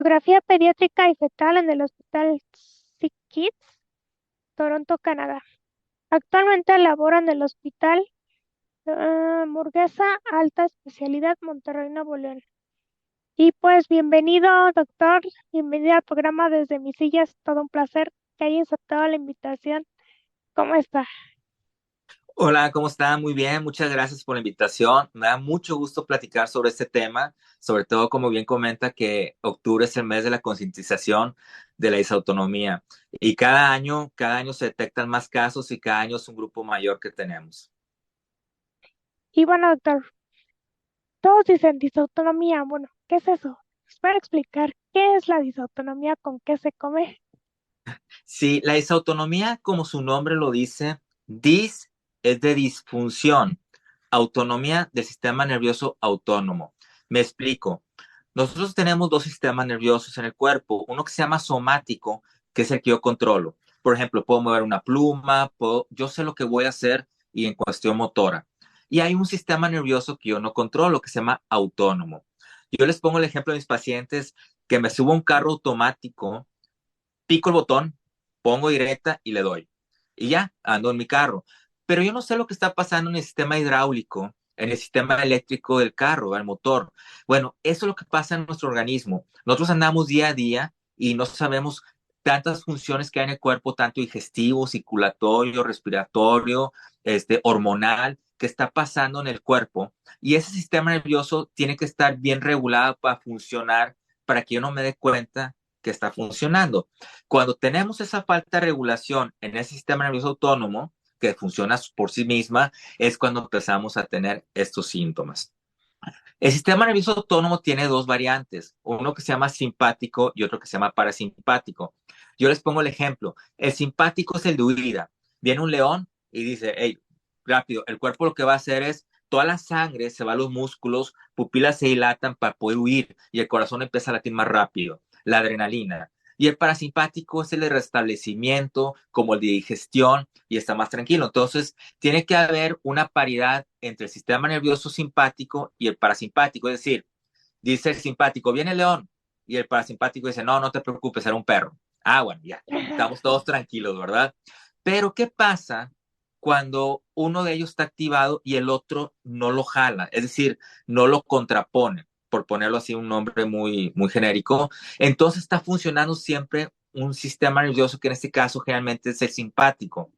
Ecografía pediátrica y fetal en el Hospital Sick Kids, Toronto, Canadá. Actualmente labora en el Hospital Hamburguesa Alta Especialidad, Monterrey, Nuevo León. Y pues bienvenido, doctor. Bienvenido al programa desde mi silla. Es todo un placer que haya aceptado la invitación. ¿Cómo está? Hola, ¿cómo está? Muy bien, muchas gracias por la invitación. Me da mucho gusto platicar sobre este tema, sobre todo como bien comenta que octubre es el mes de la concientización de la disautonomía y cada año se detectan más casos y cada año es un grupo mayor que tenemos. Y bueno, doctor, todos dicen disautonomía. Bueno, ¿qué es eso? ¿Espera explicar qué es la disautonomía, con qué se come? Sí, la disautonomía, como su nombre lo dice, dis es de disfunción, autonomía del sistema nervioso autónomo. Me explico. Nosotros tenemos dos sistemas nerviosos en el cuerpo, uno que se llama somático, que es el que yo controlo. Por ejemplo, puedo mover una pluma, yo sé lo que voy a hacer y en cuestión motora. Y hay un sistema nervioso que yo no controlo, que se llama autónomo. Yo les pongo el ejemplo de mis pacientes que me subo a un carro automático, pico el botón, pongo directa y le doy. Y ya, ando en mi carro. Pero yo no sé lo que está pasando en el sistema hidráulico, en el sistema eléctrico del carro, el motor. Bueno, eso es lo que pasa en nuestro organismo. Nosotros andamos día a día y no sabemos tantas funciones que hay en el cuerpo, tanto digestivo, circulatorio, respiratorio, hormonal, que está pasando en el cuerpo. Y ese sistema nervioso tiene que estar bien regulado para funcionar, para que yo no me dé cuenta que está funcionando. Cuando tenemos esa falta de regulación en ese sistema nervioso autónomo, que funciona por sí misma, es cuando empezamos a tener estos síntomas. El sistema nervioso autónomo tiene dos variantes, uno que se llama simpático y otro que se llama parasimpático. Yo les pongo el ejemplo. El simpático es el de huida. Viene un león y dice, hey, rápido, el cuerpo lo que va a hacer es, toda la sangre se va a los músculos, pupilas se dilatan para poder huir y el corazón empieza a latir más rápido, la adrenalina. Y el parasimpático es el de restablecimiento, como el de digestión, y está más tranquilo. Entonces, tiene que haber una paridad entre el sistema nervioso simpático y el parasimpático. Es decir, dice el simpático, viene el león, y el parasimpático dice, no, no te preocupes, era un perro. Ah, bueno, ya, estamos todos tranquilos, ¿verdad? Pero, ¿qué pasa cuando uno de ellos está activado y el otro no lo jala? Es decir, no lo contrapone, por ponerlo así un nombre muy, muy genérico. Entonces está funcionando siempre un sistema nervioso que en este caso generalmente es el simpático.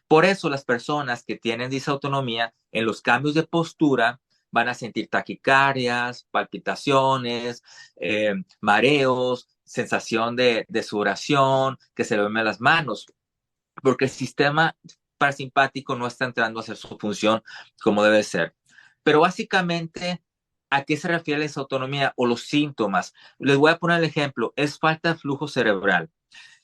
Por eso las personas que tienen disautonomía en los cambios de postura van a sentir taquicardias, palpitaciones, mareos, sensación de sudoración, que se le duermen las manos, porque el sistema parasimpático no está entrando a hacer su función como debe ser. Pero básicamente, ¿a qué se refiere la disautonomía o los síntomas? Les voy a poner el ejemplo, es falta de flujo cerebral.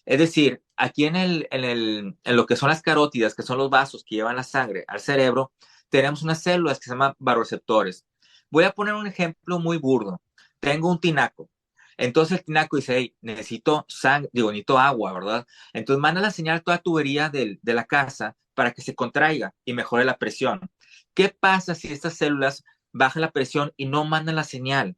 Es decir, aquí en lo que son las carótidas, que son los vasos que llevan la sangre al cerebro, tenemos unas células que se llaman baroreceptores. Voy a poner un ejemplo muy burdo. Tengo un tinaco. Entonces el tinaco dice, hey, necesito sangre, digo, necesito agua, ¿verdad? Entonces manda la señal a toda tubería de la casa para que se contraiga y mejore la presión. ¿Qué pasa si estas células bajan la presión y no mandan la señal?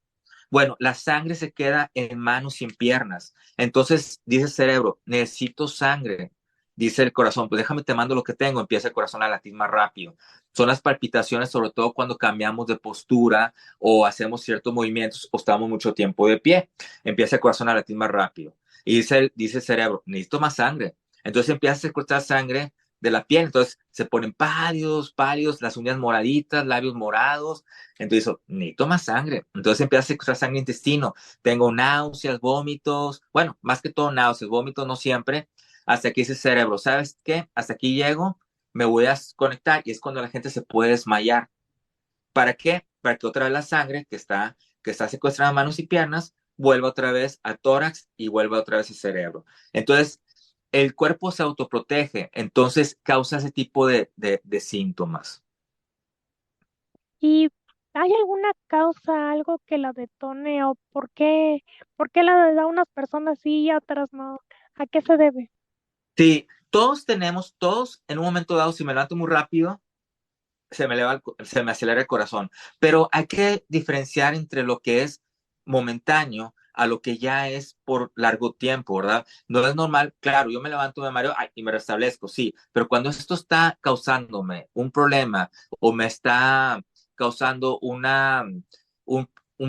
Bueno, la sangre se queda en manos y en piernas. Entonces dice el cerebro, necesito sangre. Dice el corazón, pues déjame te mando lo que tengo. Empieza el corazón a latir más rápido. Son las palpitaciones, sobre todo cuando cambiamos de postura o hacemos ciertos movimientos o estamos mucho tiempo de pie. Empieza el corazón a latir más rápido. Y dice el cerebro, necesito más sangre. Entonces empieza a secuestrar sangre de la piel. Entonces se ponen pálidos, pálidos, las uñas moraditas, labios morados. Entonces, necesito más sangre. Entonces empieza a secuestrar sangre intestino. Tengo náuseas, vómitos. Bueno, más que todo náuseas, vómitos no siempre. Hasta aquí dice el cerebro, ¿sabes qué? Hasta aquí llego, me voy a conectar y es cuando la gente se puede desmayar. ¿Para qué? Para que otra vez la sangre que está secuestrada en manos y piernas vuelva otra vez al tórax y vuelva otra vez al cerebro. Entonces, el cuerpo se autoprotege, entonces causa ese tipo de síntomas. ¿Y hay alguna causa, algo que la detone o por qué la da unas personas sí y a otras no? ¿A qué se debe? Sí, todos en un momento dado, si me levanto muy rápido, se me acelera el corazón. Pero hay que diferenciar entre lo que es momentáneo a lo que ya es por largo tiempo, ¿verdad? No es normal, claro, yo me levanto, me mareo y me restablezco, sí, pero cuando esto está causándome un problema o me está causando un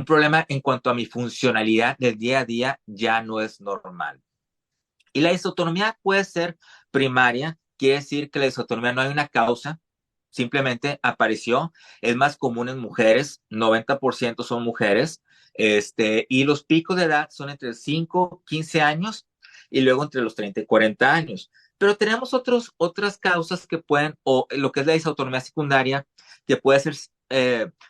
problema en cuanto a mi funcionalidad del día a día, ya no es normal. Y la disautonomía puede ser primaria, quiere decir que la disautonomía no hay una causa, simplemente apareció, es más común en mujeres, 90% son mujeres, y los picos de edad son entre 5, 15 años y luego entre los 30 y 40 años. Pero tenemos otras causas que pueden, o lo que es la disautonomía secundaria, que puede ser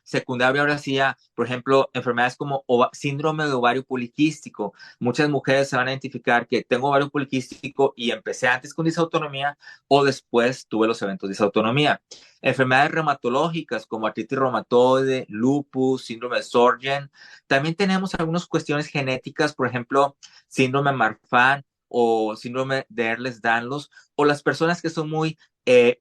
secundaria ahora sí a, por ejemplo, enfermedades como síndrome de ovario poliquístico. Muchas mujeres se van a identificar que tengo ovario poliquístico y empecé antes con disautonomía o después tuve los eventos de disautonomía. Enfermedades reumatológicas como artritis reumatoide, lupus, síndrome de Sjögren. También tenemos algunas cuestiones genéticas, por ejemplo, síndrome Marfan o síndrome de Ehlers-Danlos, o las personas que son muy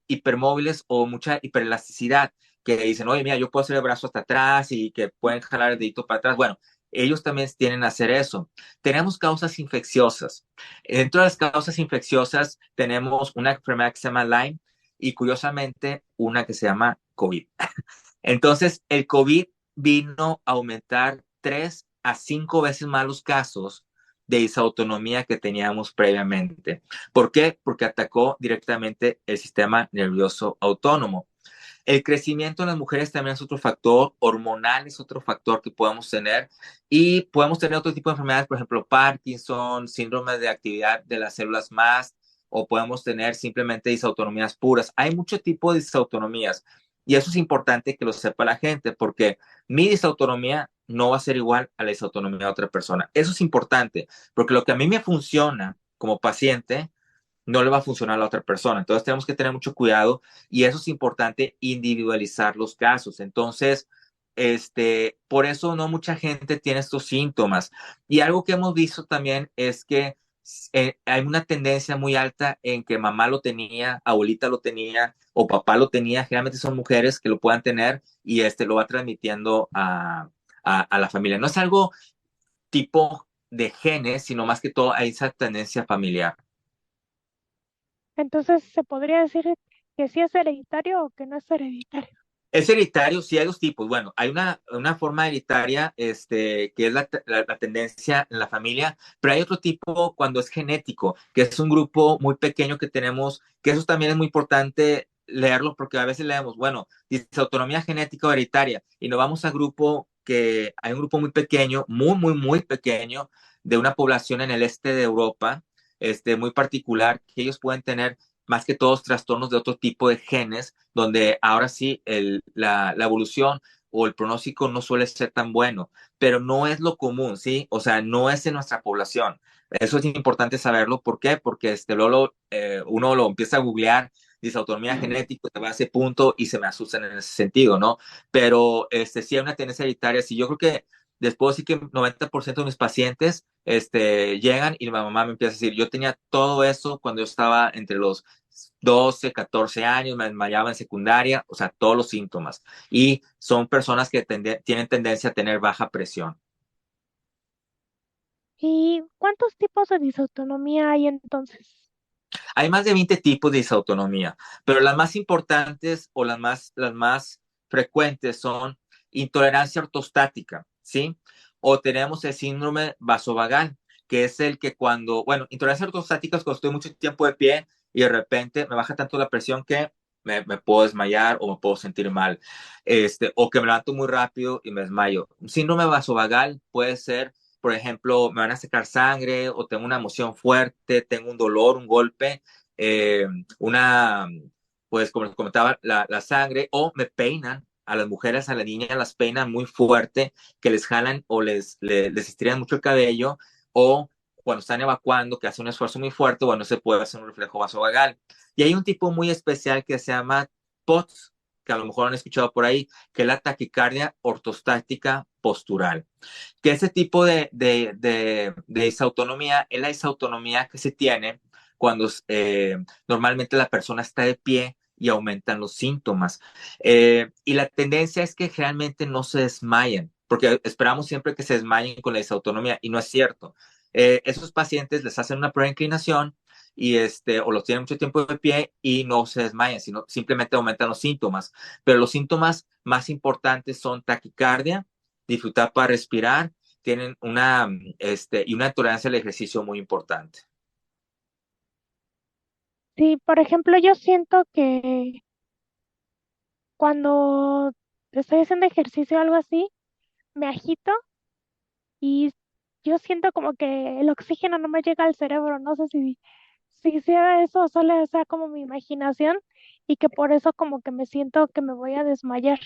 hipermóviles o mucha hiperelasticidad, que dicen, oye, mira, yo puedo hacer el brazo hasta atrás y que pueden jalar el dedito para atrás. Bueno, ellos también tienen a hacer eso. Tenemos causas infecciosas. Dentro de las causas infecciosas tenemos una enfermedad que se llama Lyme y curiosamente una que se llama COVID. Entonces, el COVID vino a aumentar 3 a 5 veces más los casos de disautonomía que teníamos previamente. ¿Por qué? Porque atacó directamente el sistema nervioso autónomo. El crecimiento en las mujeres también es otro factor, hormonal es otro factor que podemos tener y podemos tener otro tipo de enfermedades, por ejemplo, Parkinson, síndrome de actividad de las células más, o podemos tener simplemente disautonomías puras. Hay mucho tipo de disautonomías y eso es importante que lo sepa la gente porque mi disautonomía no va a ser igual a la disautonomía de otra persona. Eso es importante porque lo que a mí me funciona como paciente no le va a funcionar a la otra persona. Entonces tenemos que tener mucho cuidado y eso es importante, individualizar los casos. Entonces, por eso no mucha gente tiene estos síntomas. Y algo que hemos visto también es que hay una tendencia muy alta en que mamá lo tenía, abuelita lo tenía o papá lo tenía. Generalmente son mujeres que lo puedan tener y lo va transmitiendo a la familia. No es algo tipo de genes, sino más que todo hay esa tendencia familiar. Entonces, ¿se podría decir que sí es hereditario o que no es hereditario? Es hereditario, sí hay dos tipos. Bueno, hay una forma hereditaria, que es la tendencia en la familia, pero hay otro tipo cuando es genético, que es un grupo muy pequeño que tenemos, que eso también es muy importante leerlo porque a veces leemos, bueno, dice autonomía genética o hereditaria, y nos vamos a grupo que hay un grupo muy pequeño, muy, muy, muy pequeño, de una población en el este de Europa, muy particular, que ellos pueden tener más que todos trastornos de otro tipo de genes, donde ahora sí la evolución o el pronóstico no suele ser tan bueno, pero no es lo común, ¿sí? O sea, no es en nuestra población. Eso es importante saberlo. ¿Por qué? Porque uno lo empieza a googlear, dice autonomía genética, te va a ese punto y se me asustan en ese sentido, ¿no? Pero sí hay una tendencia hereditaria. Sí, yo creo que después sí que 90% de mis pacientes llegan y mi mamá me empieza a decir, yo tenía todo eso cuando yo estaba entre los 12, 14 años, me desmayaba en secundaria, o sea, todos los síntomas. Y son personas que tienen tendencia a tener baja presión. ¿Y cuántos tipos de disautonomía hay entonces? Hay más de 20 tipos de disautonomía, pero las más importantes o las más frecuentes son intolerancia ortostática, ¿sí? O tenemos el síndrome vasovagal, que es el que bueno, intolerancia ortostática es cuando estoy mucho tiempo de pie y de repente me baja tanto la presión que me puedo desmayar o me puedo sentir mal, o que me levanto muy rápido y me desmayo. Un síndrome vasovagal puede ser, por ejemplo, me van a sacar sangre o tengo una emoción fuerte, tengo un dolor, un golpe, eh, una, pues como les comentaba, la sangre, o me peinan. A las mujeres, a las niñas las peinan muy fuerte, que les jalan o les estiran mucho el cabello, o cuando están evacuando, que hacen un esfuerzo muy fuerte, bueno, se puede hacer un reflejo vasovagal. Y hay un tipo muy especial que se llama POTS, que a lo mejor han escuchado por ahí, que es la taquicardia ortostática postural. Que ese tipo de disautonomía es la disautonomía que se tiene cuando normalmente la persona está de pie y aumentan los síntomas. Y la tendencia es que realmente no se desmayen. porque esperamos siempre que se desmayen con la disautonomía y no es cierto. Esos pacientes les hacen una prueba de inclinación y o los tienen mucho tiempo de pie y no se desmayan, sino simplemente aumentan los síntomas. Pero los síntomas más importantes son taquicardia, dificultad para respirar, tienen y una tolerancia al ejercicio muy importante. Sí, por ejemplo, yo siento que cuando estoy haciendo ejercicio o algo así, me agito y yo siento como que el oxígeno no me llega al cerebro. No sé si sea eso o solo sea como mi imaginación y que por eso como que me siento que me voy a desmayar.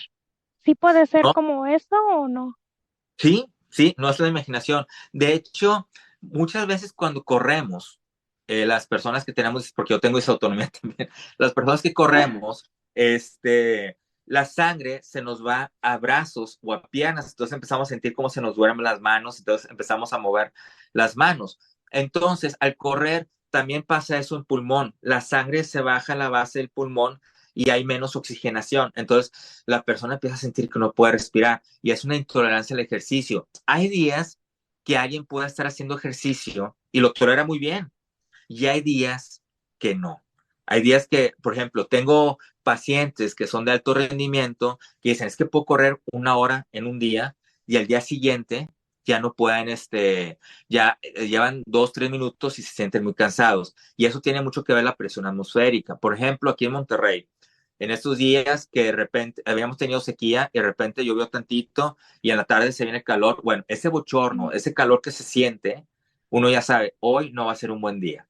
¿Sí puede ser ¿No? como eso o no? Sí, sí, no es la imaginación. De hecho, muchas veces cuando corremos, las personas que tenemos, porque yo tengo esa autonomía también, las personas que corremos, la sangre se nos va a brazos o a piernas, entonces empezamos a sentir cómo se nos duermen las manos, entonces empezamos a mover las manos. Entonces, al correr, también pasa eso en pulmón, la sangre se baja a la base del pulmón y hay menos oxigenación. Entonces, la persona empieza a sentir que no puede respirar y es una intolerancia al ejercicio. Hay días que alguien puede estar haciendo ejercicio y lo tolera muy bien y hay días que no. Hay días que, por ejemplo, tengo pacientes que son de alto rendimiento que dicen, es que puedo correr 1 hora en un día y al día siguiente ya no pueden, ya llevan 2, 3 minutos y se sienten muy cansados. Y eso tiene mucho que ver la presión atmosférica. Por ejemplo, aquí en Monterrey, en estos días que de repente habíamos tenido sequía y de repente llovió tantito y en la tarde se viene el calor, bueno, ese bochorno, ese calor que se siente, uno ya sabe, hoy no va a ser un buen día.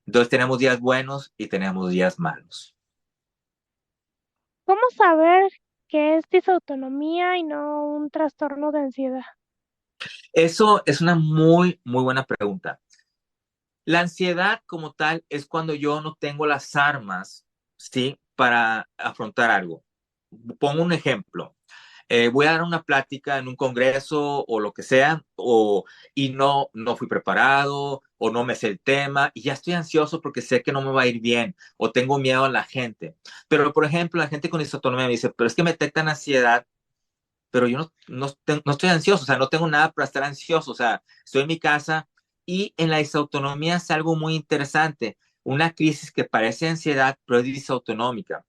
Entonces tenemos días buenos y tenemos días malos. ¿Cómo saber que es disautonomía y no un trastorno de ansiedad? Eso es una muy, muy buena pregunta. La ansiedad como tal es cuando yo no tengo las armas, ¿sí? Para afrontar algo. Pongo un ejemplo. Voy a dar una plática en un congreso o lo que sea, y no fui preparado o no me sé el tema y ya estoy ansioso porque sé que no me va a ir bien o tengo miedo a la gente. Pero, por ejemplo, la gente con disautonomía me dice, pero es que me detectan ansiedad, pero yo no estoy ansioso, o sea, no tengo nada para estar ansioso, o sea, estoy en mi casa y en la disautonomía es algo muy interesante, una crisis que parece ansiedad, pero es disautonómica.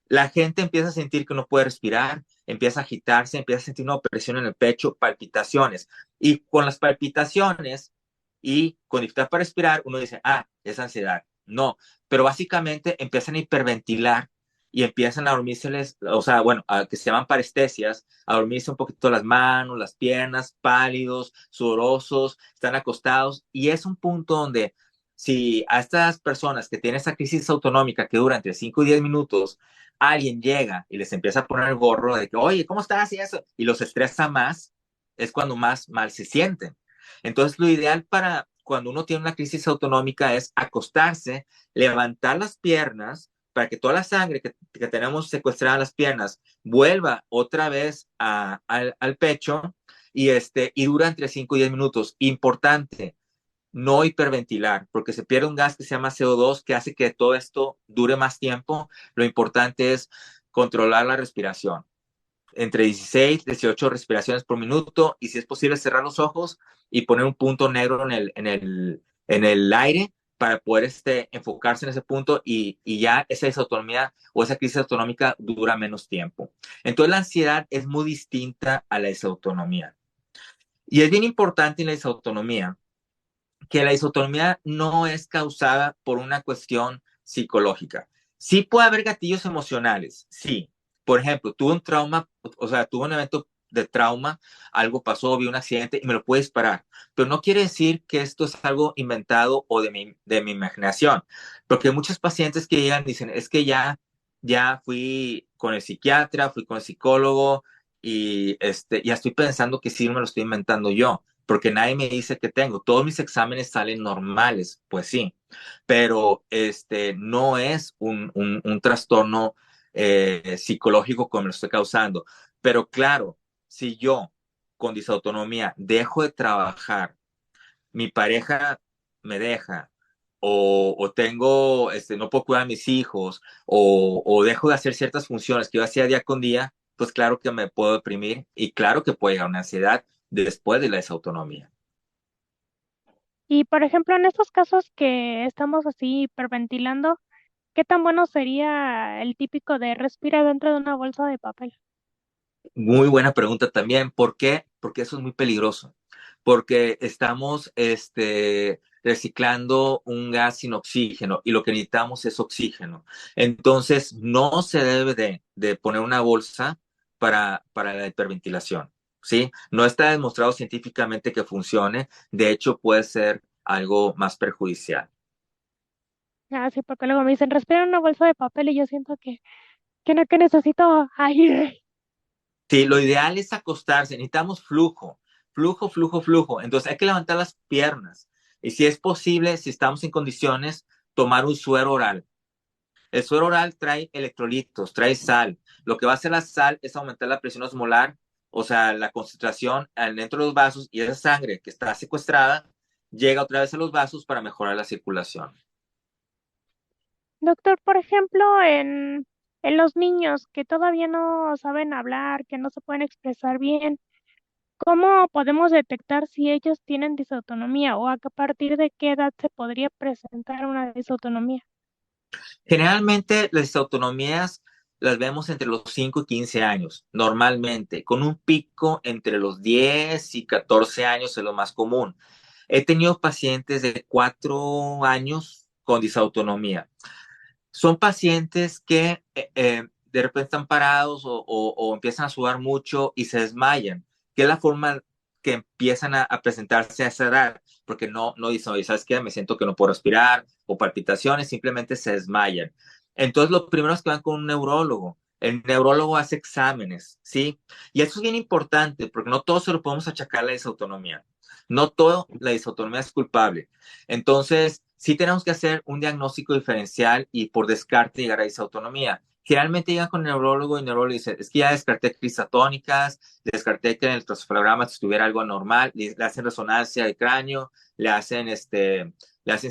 La gente empieza a sentir que no puede respirar, empieza a agitarse, empieza a sentir una opresión en el pecho, palpitaciones. Y con las palpitaciones y con dificultad para respirar, uno dice, ah, es ansiedad. No, pero básicamente empiezan a hiperventilar y empiezan a dormirse, o sea, bueno, que se llaman parestesias, a dormirse un poquito las manos, las piernas, pálidos, sudorosos, están acostados. Y es un punto donde si a estas personas que tienen esa crisis autonómica que dura entre 5 y 10 minutos, alguien llega y les empieza a poner el gorro de que, oye, ¿cómo estás? Y eso, y los estresa más, es cuando más mal se sienten. Entonces, lo ideal para cuando uno tiene una crisis autonómica es acostarse, levantar las piernas para que toda la sangre que tenemos secuestrada en las piernas vuelva otra vez al pecho y dura entre 5 y 10 minutos. Importante, no hiperventilar, porque se pierde un gas que se llama CO2 que hace que todo esto dure más tiempo. Lo importante es controlar la respiración. Entre 16 y 18 respiraciones por minuto y si es posible cerrar los ojos y poner un punto negro en el aire para poder enfocarse en ese punto y ya esa disautonomía o esa crisis autonómica dura menos tiempo. Entonces la ansiedad es muy distinta a la disautonomía. Y es bien importante en la disautonomía que la disautonomía no es causada por una cuestión psicológica. Sí puede haber gatillos emocionales, sí. Por ejemplo, tuve un trauma, o sea, tuve un evento de trauma, algo pasó, vi un accidente y me lo puede disparar. Pero no quiere decir que esto es algo inventado o de mi imaginación. Porque hay muchos pacientes que llegan y dicen, es que ya fui con el psiquiatra, fui con el psicólogo y ya estoy pensando que sí me lo estoy inventando yo porque nadie me dice que tengo. Todos mis exámenes salen normales, pues sí, pero no es un trastorno psicológico como lo estoy causando. Pero claro, si yo con disautonomía dejo de trabajar, mi pareja me deja, o tengo, no puedo cuidar a mis hijos, o dejo de hacer ciertas funciones que yo hacía día con día, pues claro que me puedo deprimir y claro que puede llegar una ansiedad después de la desautonomía. Y por ejemplo, en estos casos que estamos así hiperventilando, ¿qué tan bueno sería el típico de respira dentro de una bolsa de papel? Muy buena pregunta también. ¿Por qué? Porque eso es muy peligroso. Porque estamos reciclando un gas sin oxígeno y lo que necesitamos es oxígeno. Entonces, no se debe de poner una bolsa para la hiperventilación, ¿sí? No está demostrado científicamente que funcione. De hecho, puede ser algo más perjudicial. Ah, sí, porque luego me dicen respira en una bolsa de papel y yo siento que no, que necesito aire. Sí, lo ideal es acostarse, necesitamos flujo, flujo, flujo, flujo. Entonces hay que levantar las piernas. Y si es posible, si estamos en condiciones, tomar un suero oral. El suero oral trae electrolitos, trae sal. Lo que va a hacer la sal es aumentar la presión osmolar, o sea, la concentración dentro de los vasos y esa sangre que está secuestrada llega otra vez a los vasos para mejorar la circulación. Doctor, por ejemplo, en los niños que todavía no saben hablar, que no se pueden expresar bien, ¿cómo podemos detectar si ellos tienen disautonomía o a partir de qué edad se podría presentar una disautonomía? Generalmente las autonomías las vemos entre los 5 y 15 años, normalmente, con un pico entre los 10 y 14 años es lo más común. He tenido pacientes de 4 años con disautonomía. Son pacientes que de repente están parados o empiezan a sudar mucho y se desmayan, que es la forma que empiezan a presentarse a esa edad, porque no dicen, oye, ¿sabes qué? Me siento que no puedo respirar o palpitaciones, simplemente se desmayan. Entonces, lo primero es que van con un neurólogo. El neurólogo hace exámenes, ¿sí? Y eso es bien importante, porque no todo se lo podemos achacar a la disautonomía. No todo la disautonomía es culpable. Entonces, sí tenemos que hacer un diagnóstico diferencial y por descarte llegar a esa autonomía. Generalmente llegan con el neurólogo y el neurólogo dice, es que ya descarté crisis atónicas, descarté que en el electroencefalograma estuviera algo anormal, le hacen resonancia de cráneo, le hacen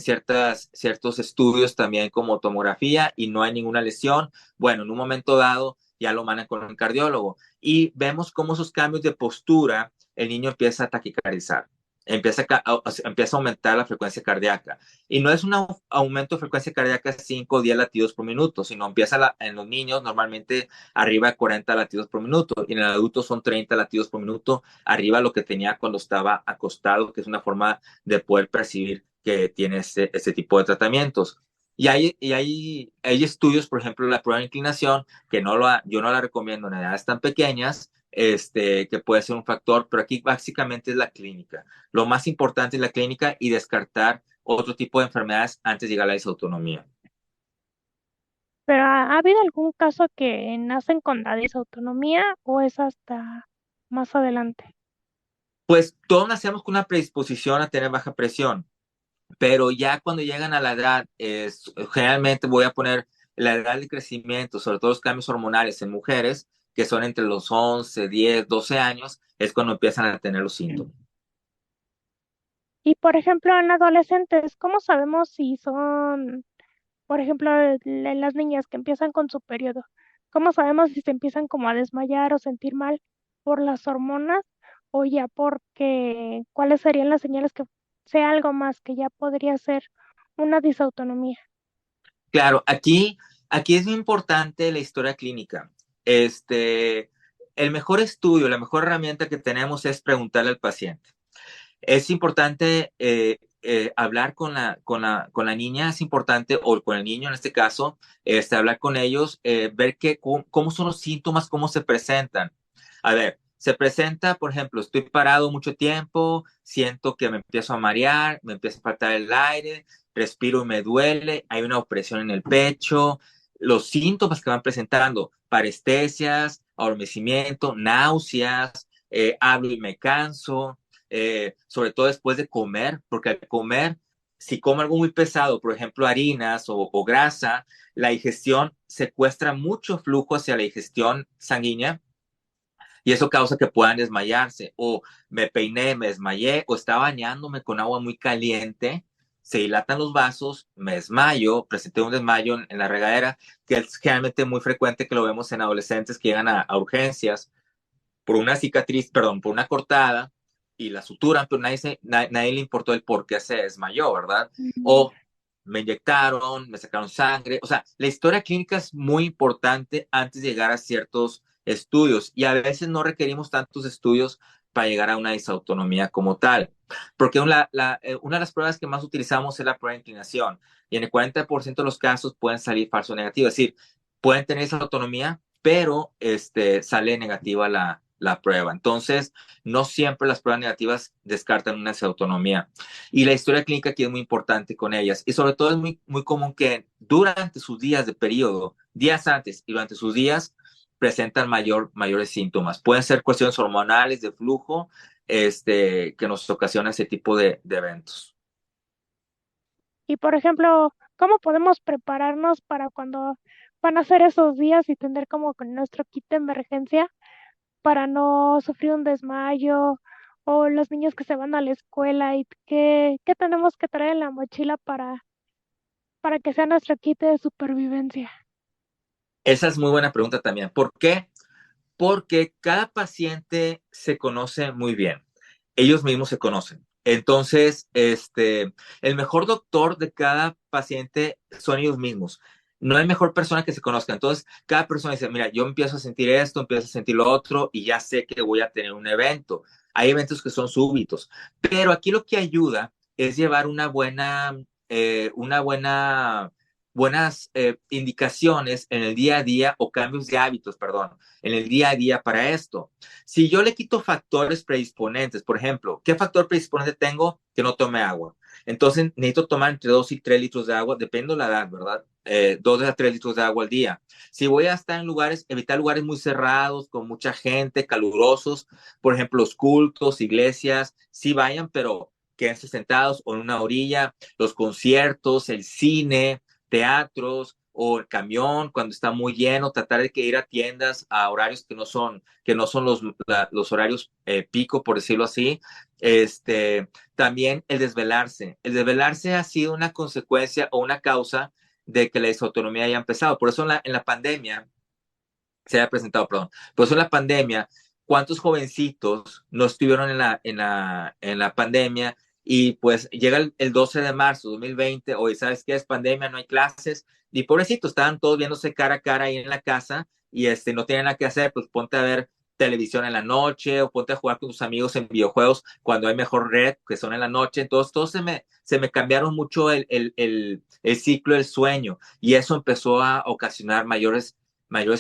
ciertos estudios también como tomografía y no hay ninguna lesión. Bueno, en un momento dado ya lo mandan con un cardiólogo y vemos cómo esos cambios de postura el niño empieza a taquicardizar, empieza a aumentar la frecuencia cardíaca. Y no es un aumento de frecuencia cardíaca 5 o 10 latidos por minuto, sino empieza en los niños normalmente arriba de 40 latidos por minuto y en el adulto son 30 latidos por minuto, arriba de lo que tenía cuando estaba acostado, que es una forma de poder percibir que tiene ese tipo de tratamientos. Hay estudios, por ejemplo, la prueba de inclinación, que yo no la recomiendo en edades tan pequeñas, que puede ser un factor, pero aquí básicamente es la clínica. Lo más importante es la clínica y descartar otro tipo de enfermedades antes de llegar a la disautonomía. Pero ¿ha habido algún caso que nacen con la disautonomía o es hasta más adelante? Pues todos nacemos con una predisposición a tener baja presión, pero ya cuando llegan a la edad, generalmente voy a poner la edad de crecimiento, sobre todo los cambios hormonales en mujeres, que son entre los 11, 10, 12 años, es cuando empiezan a tener los síntomas. Y por ejemplo, en adolescentes, ¿cómo sabemos si son, por ejemplo, las niñas que empiezan con su periodo? ¿Cómo sabemos si se empiezan como a desmayar o sentir mal por las hormonas o ya porque cuáles serían las señales que sea algo más que ya podría ser una disautonomía? Claro, aquí es muy importante la historia clínica. El mejor estudio, la mejor herramienta que tenemos es preguntarle al paciente. Es importante hablar con la niña, es importante, o con el niño en este caso, hablar con ellos, ver cómo son los síntomas, cómo se presentan. A ver, se presenta, por ejemplo, estoy parado mucho tiempo, siento que me empiezo a marear, me empieza a faltar el aire, respiro y me duele, hay una opresión en el pecho, los síntomas que van presentando, parestesias, adormecimiento, náuseas, hablo y me canso, sobre todo después de comer, porque al comer, si como algo muy pesado, por ejemplo, harinas o grasa, la digestión secuestra mucho flujo hacia la digestión sanguínea y eso causa que puedan desmayarse o me peiné, me desmayé o estaba bañándome con agua muy caliente se dilatan los vasos, me desmayo, presenté un desmayo en la regadera, que es generalmente muy frecuente que lo vemos en adolescentes que llegan a urgencias por una cicatriz, perdón, por una cortada y la suturan, pero nadie le importó el por qué se desmayó, ¿verdad? Mm. O me inyectaron, me sacaron sangre. O sea, la historia clínica es muy importante antes de llegar a ciertos estudios y a veces no requerimos tantos estudios para llegar a una disautonomía como tal. Porque una de las pruebas que más utilizamos es la prueba de inclinación y en el 40% de los casos pueden salir falso negativo, es decir, pueden tener esa autonomía, pero sale negativa la prueba. Entonces, no siempre las pruebas negativas descartan una autonomía. Y la historia clínica aquí es muy importante con ellas. Y sobre todo es muy común que durante sus días de periodo, días antes y durante sus días, presentan mayores síntomas. Pueden ser cuestiones hormonales, de flujo, que nos ocasiona ese tipo de eventos. Y por ejemplo, ¿cómo podemos prepararnos para cuando van a ser esos días y tener como con nuestro kit de emergencia para no sufrir un desmayo o los niños que se van a la escuela y qué tenemos que traer en la mochila para que sea nuestro kit de supervivencia? Esa es muy buena pregunta también. ¿Por qué? Porque cada paciente se conoce muy bien. Ellos mismos se conocen. Entonces, el mejor doctor de cada paciente son ellos mismos. No hay mejor persona que se conozca. Entonces, cada persona dice, mira, yo empiezo a sentir esto, empiezo a sentir lo otro y ya sé que voy a tener un evento. Hay eventos que son súbitos, pero aquí lo que ayuda es llevar buenas indicaciones en el día a día o cambios de hábitos, perdón, en el día a día para esto. Si yo le quito factores predisponentes, por ejemplo, ¿qué factor predisponente tengo? Que no tome agua. Entonces necesito tomar entre 2 y 3 litros de agua, depende de la edad, ¿verdad? 2 a 3 litros de agua al día. Si voy a estar en lugares, evitar lugares muy cerrados, con mucha gente, calurosos, por ejemplo, los cultos, iglesias, sí vayan, pero quédense sentados o en una orilla, los conciertos, el cine, teatros o el camión cuando está muy lleno, tratar de que ir a tiendas a horarios que no son los horarios pico, por decirlo así. También el desvelarse. El desvelarse ha sido una consecuencia o una causa de que la disautonomía haya empezado. Por eso en la pandemia se haya presentado, perdón. Por eso en la pandemia, ¿cuántos jovencitos no estuvieron en la pandemia? Y pues llega el 12 de marzo de 2020, hoy sabes qué es pandemia, no hay clases, y pobrecitos, estaban todos viéndose cara a cara ahí en la casa y no tienen nada que hacer, pues ponte a ver televisión en la noche o ponte a jugar con tus amigos en videojuegos cuando hay mejor red, que son en la noche. Entonces, todos se me cambiaron mucho el ciclo del sueño y eso empezó a ocasionar mayores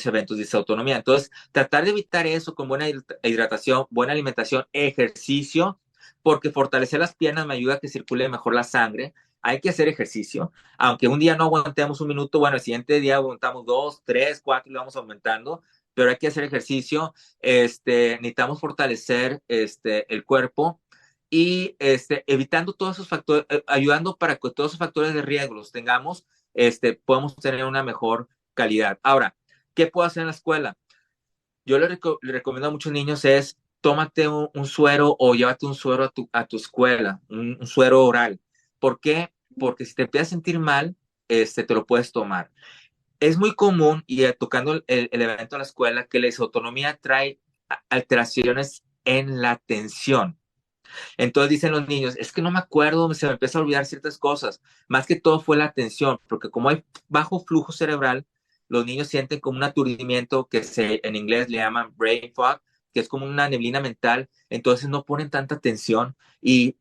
eventos de disautonomía. Entonces, tratar de evitar eso con buena hidratación, buena alimentación, ejercicio, porque fortalecer las piernas me ayuda a que circule mejor la sangre. Hay que hacer ejercicio, aunque un día no aguantemos un minuto, bueno, el siguiente día aguantamos 2, 3, 4 y vamos aumentando, pero hay que hacer ejercicio. Necesitamos fortalecer el cuerpo y evitando todos esos factores, ayudando para que todos esos factores de riesgo los tengamos, podemos tener una mejor calidad. Ahora, ¿qué puedo hacer en la escuela? Yo le recomiendo a muchos niños es tómate un suero o llévate un suero a tu escuela, un suero oral. ¿Por qué? Porque si te empiezas a sentir mal, te lo puedes tomar. Es muy común, y tocando el evento de la escuela, que la disautonomía trae alteraciones en la atención. Entonces dicen los niños, es que no me acuerdo, se me empieza a olvidar ciertas cosas. Más que todo fue la atención, porque como hay bajo flujo cerebral, los niños sienten como un aturdimiento que en inglés le llaman brain fog, que es como una neblina mental, entonces no ponen tanta atención y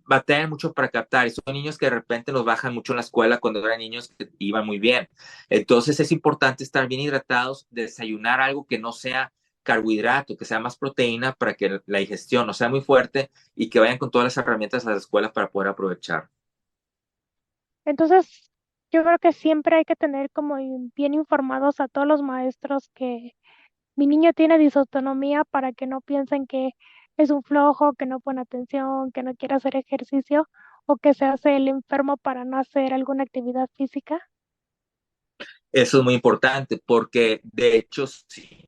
batallan mucho para captar. Y son niños que de repente nos bajan mucho en la escuela cuando eran niños que iban muy bien. Entonces es importante estar bien hidratados, desayunar algo que no sea carbohidrato, que sea más proteína para que la digestión no sea muy fuerte y que vayan con todas las herramientas a la escuela para poder aprovechar. Entonces, yo creo que siempre hay que tener como bien informados a todos los maestros que mi niño tiene disautonomía para que no piensen que es un flojo, que no pone atención, que no quiere hacer ejercicio o que se hace el enfermo para no hacer alguna actividad física. Eso es muy importante porque de hecho sí,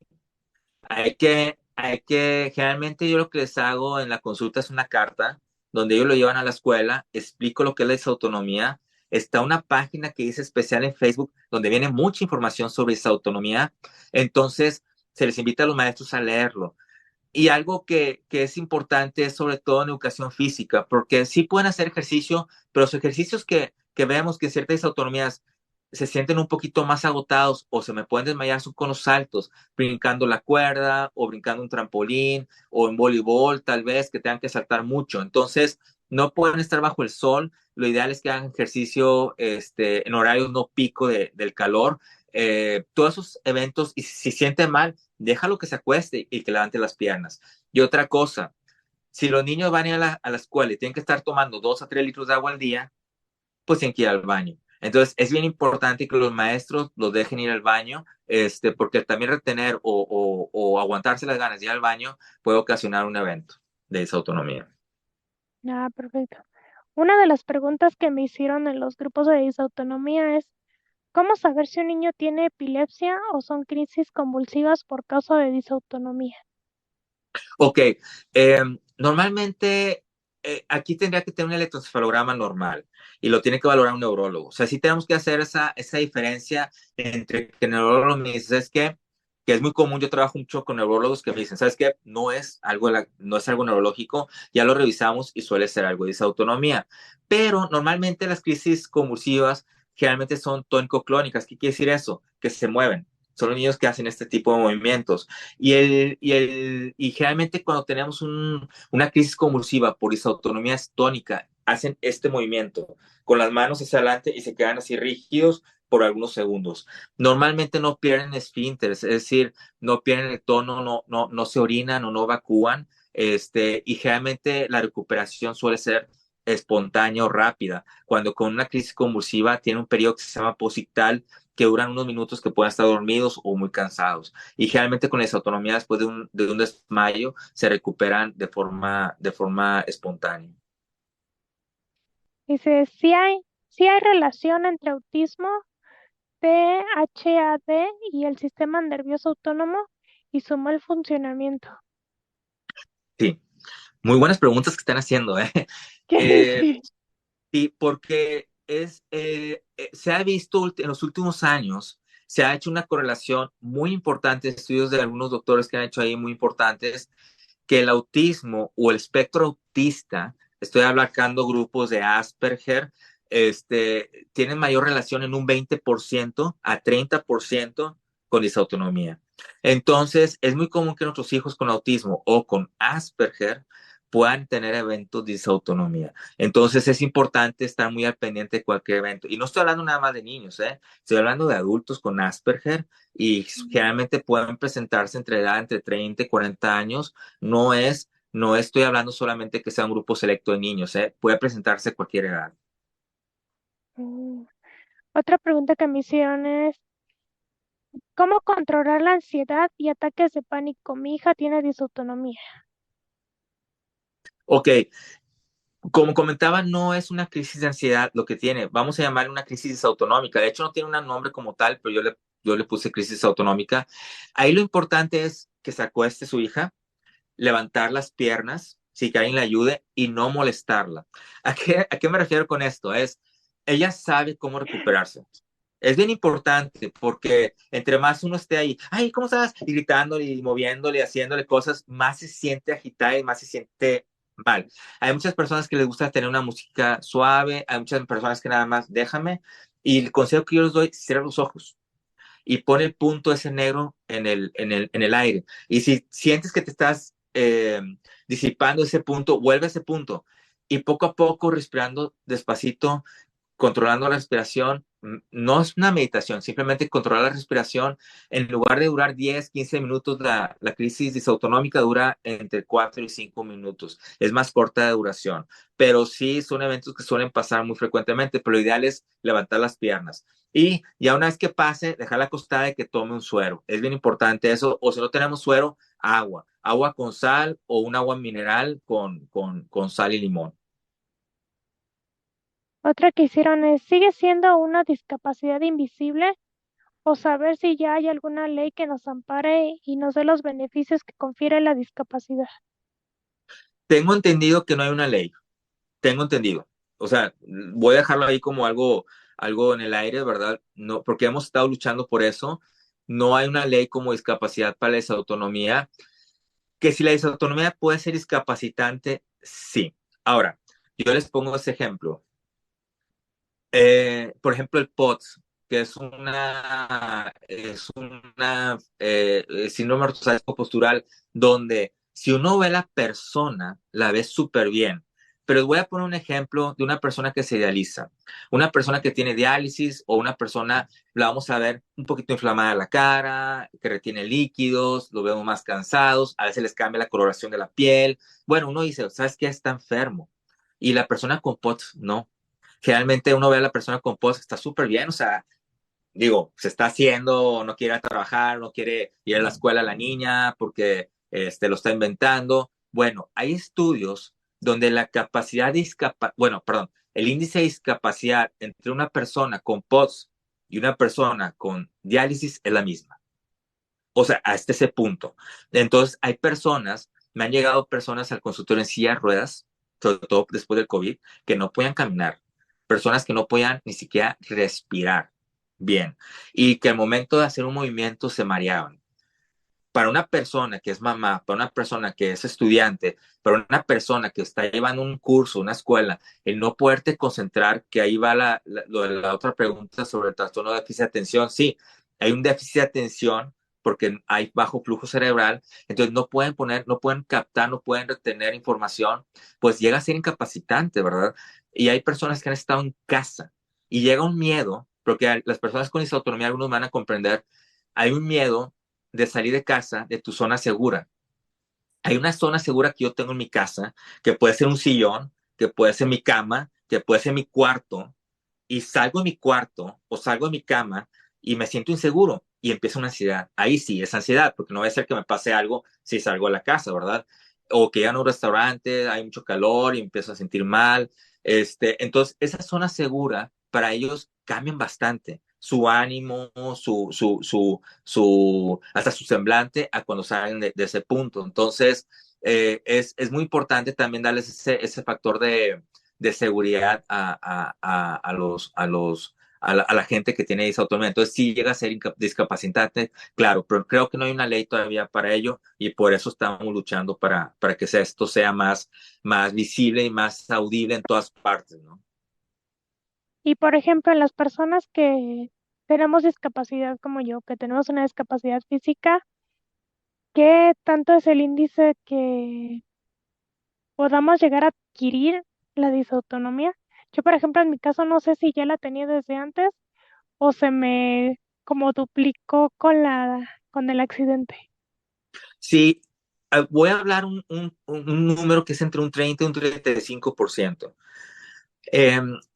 generalmente yo lo que les hago en la consulta es una carta donde ellos lo llevan a la escuela, explico lo que es la disautonomía. Está una página que dice especial en Facebook donde viene mucha información sobre disautonomía. Entonces, se les invita a los maestros a leerlo. Y algo que es importante es sobre todo en educación física, porque sí pueden hacer ejercicio, pero los ejercicios que vemos que en ciertas autonomías se sienten un poquito más agotados o se me pueden desmayar son con los saltos, brincando la cuerda o brincando un trampolín o en voleibol tal vez que tengan que saltar mucho. Entonces, no pueden estar bajo el sol. Lo ideal es que hagan ejercicio en horarios no pico del calor. Todos esos eventos, y si sienten mal, déjalo que se acueste y que levante las piernas. Y otra cosa, si los niños van a la escuela y tienen que estar tomando 2 a 3 litros de agua al día, pues tienen que ir al baño. Entonces, es bien importante que los maestros los dejen ir al baño, porque también retener o aguantarse las ganas de ir al baño puede ocasionar un evento de disautonomía. Ah, perfecto. Una de las preguntas que me hicieron en los grupos de disautonomía es, ¿cómo saber si un niño tiene epilepsia o son crisis convulsivas por causa de disautonomía? Ok, normalmente aquí tendría que tener un electroencefalograma normal y lo tiene que valorar un neurólogo. O sea, sí tenemos que hacer esa diferencia entre que el neurólogo me dice, ¿sabes qué? Que es muy común, yo trabajo mucho con neurólogos que me dicen, ¿sabes qué? No es algo neurológico, ya lo revisamos y suele ser algo de disautonomía. Pero normalmente las crisis convulsivas generalmente son tónico-clónicas. ¿Qué quiere decir eso? Que se mueven. Son los niños que hacen este tipo de movimientos. Y generalmente cuando tenemos una crisis convulsiva por disautonomía tónica, hacen este movimiento con las manos hacia adelante y se quedan así rígidos por algunos segundos. Normalmente no pierden esfínteres, es decir, no pierden el tono, no se orinan o no evacúan, y generalmente la recuperación suele ser espontánea o rápida. Cuando con una crisis convulsiva tiene un periodo que se llama posictal, que duran unos minutos que pueden estar dormidos o muy cansados. Y generalmente con esa autonomía después de un desmayo se recuperan de forma espontánea. Dice, sí hay relación entre autismo, THAD y el sistema nervioso autónomo y su mal funcionamiento. Sí, muy buenas preguntas que están haciendo, ¿eh? Eh, Sí. sí, porque se ha visto en los últimos años, se ha hecho una correlación muy importante, estudios de algunos doctores que han hecho ahí muy importantes, que el autismo o el espectro autista, estoy abarcando grupos de Asperger, tienen mayor relación en un 20% a 30% con disautonomía. Entonces, es muy común que nuestros hijos con autismo o con Asperger puedan tener eventos de disautonomía. Entonces, es importante estar muy al pendiente de cualquier evento. Y no estoy hablando nada más de niños, ¿eh? Estoy hablando de adultos con Asperger y generalmente pueden presentarse entre 30 y 40 años. No estoy hablando solamente que sea un grupo selecto de niños, ¿eh? Puede presentarse a cualquier edad. Mm. Otra pregunta que me hicieron es, ¿cómo controlar la ansiedad y ataques de pánico? Mi hija tiene disautonomía. Ok, como comentaba, no es una crisis de ansiedad lo que tiene. Vamos a llamarle una crisis autonómica. De hecho, no tiene un nombre como tal, pero yo le puse crisis autonómica. Ahí lo importante es que se acueste su hija, levantar las piernas, si que alguien le ayude y no molestarla. ¿A qué me refiero con esto? Ella sabe cómo recuperarse. Es bien importante porque entre más uno esté ahí, ay, ¿cómo estás? Y gritándole y moviéndole, haciéndole cosas, más se siente agitada y más se siente mal. Hay muchas personas que les gusta tener una música suave, hay muchas personas que nada más déjame. Y el consejo que yo les doy, cierra los ojos y pone el punto ese negro en el aire. Y si sientes que te estás disipando ese punto, vuelve a ese punto. Y poco a poco, respirando despacito, controlando la respiración. No es una meditación, simplemente controlar la respiración. En lugar de durar 10, 15 minutos, la crisis disautonómica dura entre 4 y 5 minutos. Es más corta de duración, pero sí son eventos que suelen pasar muy frecuentemente, pero lo ideal es levantar las piernas. Y ya una vez que pase, dejarla acostada y que tome un suero. Es bien importante eso. O si no tenemos suero, agua. Agua con sal o un agua mineral con sal y limón. Otra que hicieron es, ¿sigue siendo una discapacidad invisible? O saber si ya hay alguna ley que nos ampare y nos dé los beneficios que confiere la discapacidad. Tengo entendido que no hay una ley. tengo entendido. O sea, voy a dejarlo ahí como algo en el aire, ¿verdad? No, porque hemos estado luchando por eso. No hay una ley como discapacidad para la desautonomía. Que si la disautonomía puede ser discapacitante, sí. Ahora, yo les pongo ese ejemplo. Por ejemplo, el POTS, que es una síndrome ortostático postural, donde si uno ve a la persona, la ve súper bien. Pero les voy a poner un ejemplo de una persona que se dializa. Una persona que tiene diálisis o una persona, la vamos a ver un poquito inflamada la cara, que retiene líquidos, lo vemos más cansados, a veces les cambia la coloración de la piel. Bueno, uno dice, ¿sabes qué? Está enfermo. Y la persona con POTS no. Generalmente uno ve a la persona con post que está súper bien, o sea, digo, se está haciendo, no quiere ir a trabajar, no quiere ir a la escuela la niña porque lo está inventando. Bueno, hay estudios donde la capacidad de bueno, perdón, el índice de discapacidad entre una persona con POTS y una persona con diálisis es la misma. O sea, hasta ese punto. Entonces, hay personas, me han llegado personas al consultorio en silla de ruedas, sobre todo después del COVID, que no podían caminar, personas que no podían ni siquiera respirar bien y que al momento de hacer un movimiento se mareaban. Para una persona que es mamá, para una persona que es estudiante, para una persona que está llevando un curso, una escuela, el no poderte concentrar, que ahí va la otra pregunta sobre el trastorno de déficit de atención. Sí, hay un déficit de atención porque hay bajo flujo cerebral, entonces no pueden poner, no pueden captar, no pueden retener información, pues llega a ser incapacitante, ¿verdad? Y hay personas que han estado en casa y llega un miedo, porque las personas con disautonomía, algunos van a comprender, hay un miedo de salir de casa, de tu zona segura. Hay una zona segura que yo tengo en mi casa, que puede ser un sillón, que puede ser mi cama, que puede ser mi cuarto, y salgo de mi cuarto o salgo de mi cama y me siento inseguro y empieza una ansiedad. Ahí sí es ansiedad, porque no va a ser que me pase algo si salgo a la casa, ¿verdad? O que llegan a un restaurante, hay mucho calor y empiezo a sentir mal. Entonces, esa zona segura para ellos cambian bastante. Su ánimo, hasta su semblante a cuando salen de ese punto. Entonces, es muy importante también darles ese factor de seguridad a la gente que tiene disautonomía. Entonces, sí llega a ser discapacitante, claro, pero creo que no hay una ley todavía para ello y por eso estamos luchando para que esto sea más visible y más audible en todas partes, ¿no? Y por ejemplo, en las personas que tenemos discapacidad como yo, que tenemos una discapacidad física, ¿qué tanto es el índice que podamos llegar a adquirir la disautonomía? Yo, por ejemplo, en mi caso no sé si ya la tenía desde antes o se me como duplicó con con el accidente. Sí, voy a hablar un número que es entre un 30 y un 35%.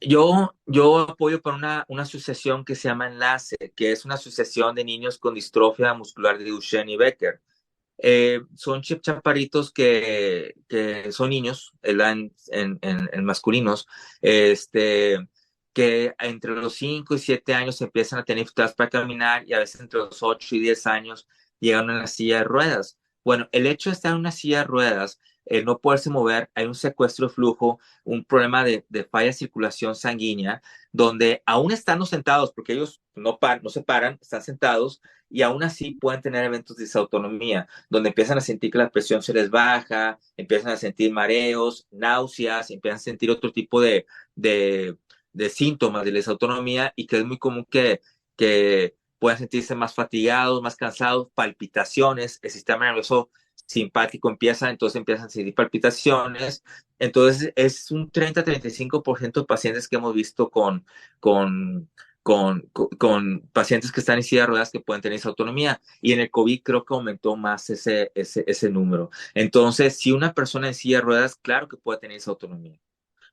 Yo apoyo para una asociación que se llama Enlace, que es una asociación de niños con distrofia muscular de Duchenne y Becker. Son chaparitos que son niños, en masculinos, este, que entre los 5 y 7 años empiezan a tener dificultades para caminar y a veces entre los 8 y 10 años llegan a una silla de ruedas. Bueno, el hecho de estar en una silla de ruedas, no poderse mover, hay un secuestro de flujo, un problema de falla de circulación sanguínea, donde aún estando sentados, porque ellos no se paran, están sentados y aún así pueden tener eventos de disautonomía donde empiezan a sentir que la presión se les baja, empiezan a sentir mareos, náuseas, empiezan a sentir otro tipo de, de síntomas de desautonomía y que es muy común que puedan sentirse más fatigados, más cansados, palpitaciones, el sistema nervioso simpático empieza, entonces empiezan a sentir palpitaciones. Entonces es un 30-35% de pacientes que hemos visto con, con pacientes que están en silla de ruedas que pueden tener esa autonomía. Y en el COVID creo que aumentó más ese número. Entonces, si una persona en silla de ruedas, claro que puede tener esa autonomía.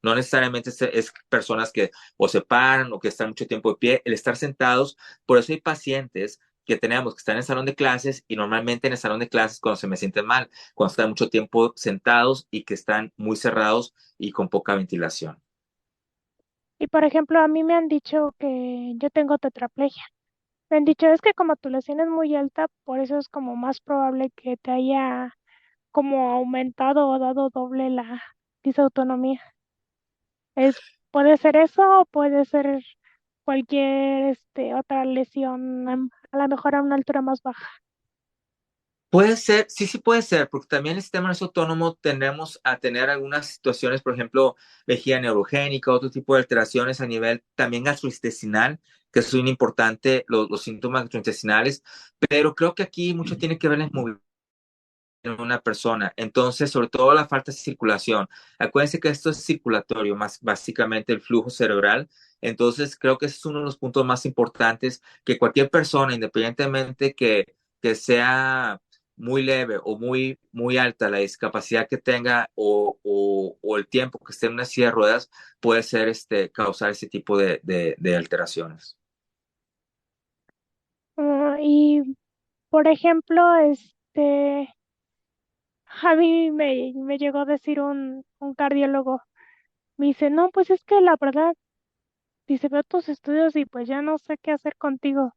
No necesariamente es personas que o se paran o que están mucho tiempo de pie, el estar sentados. Por eso hay pacientes que tenemos que están en el salón de clases y normalmente en el salón de clases cuando se me sienten mal, cuando están mucho tiempo sentados y que están muy cerrados y con poca ventilación. Y por ejemplo, a mí me han dicho que yo tengo tetraplegia. Me han dicho, es que como tu lesión es muy alta, por eso es como más probable que te haya como aumentado o dado doble la disautonomía. Es, puede ser eso o puede ser cualquier otra lesión, a lo mejor a una altura más baja. Puede ser, sí, sí puede ser, porque también el sistema nervioso autónomo tendemos a tener algunas situaciones, por ejemplo, vejiga neurogénica, otro tipo de alteraciones a nivel también gastrointestinal, que es muy importante, los síntomas gastrointestinales, pero creo que aquí mucho tiene que ver la movilidad en una persona. Entonces, sobre todo la falta de circulación. Acuérdense que esto es circulatorio, más básicamente el flujo cerebral. Entonces, creo que ese es uno de los puntos más importantes que cualquier persona, independientemente que sea muy leve o muy alta la discapacidad que tenga o el tiempo que esté en una silla de ruedas, puede ser causar ese tipo de alteraciones. Y, por ejemplo, a mí me llegó a decir un cardiólogo, me dice, no, pues es que la verdad, dice, veo tus estudios y pues ya no sé qué hacer contigo.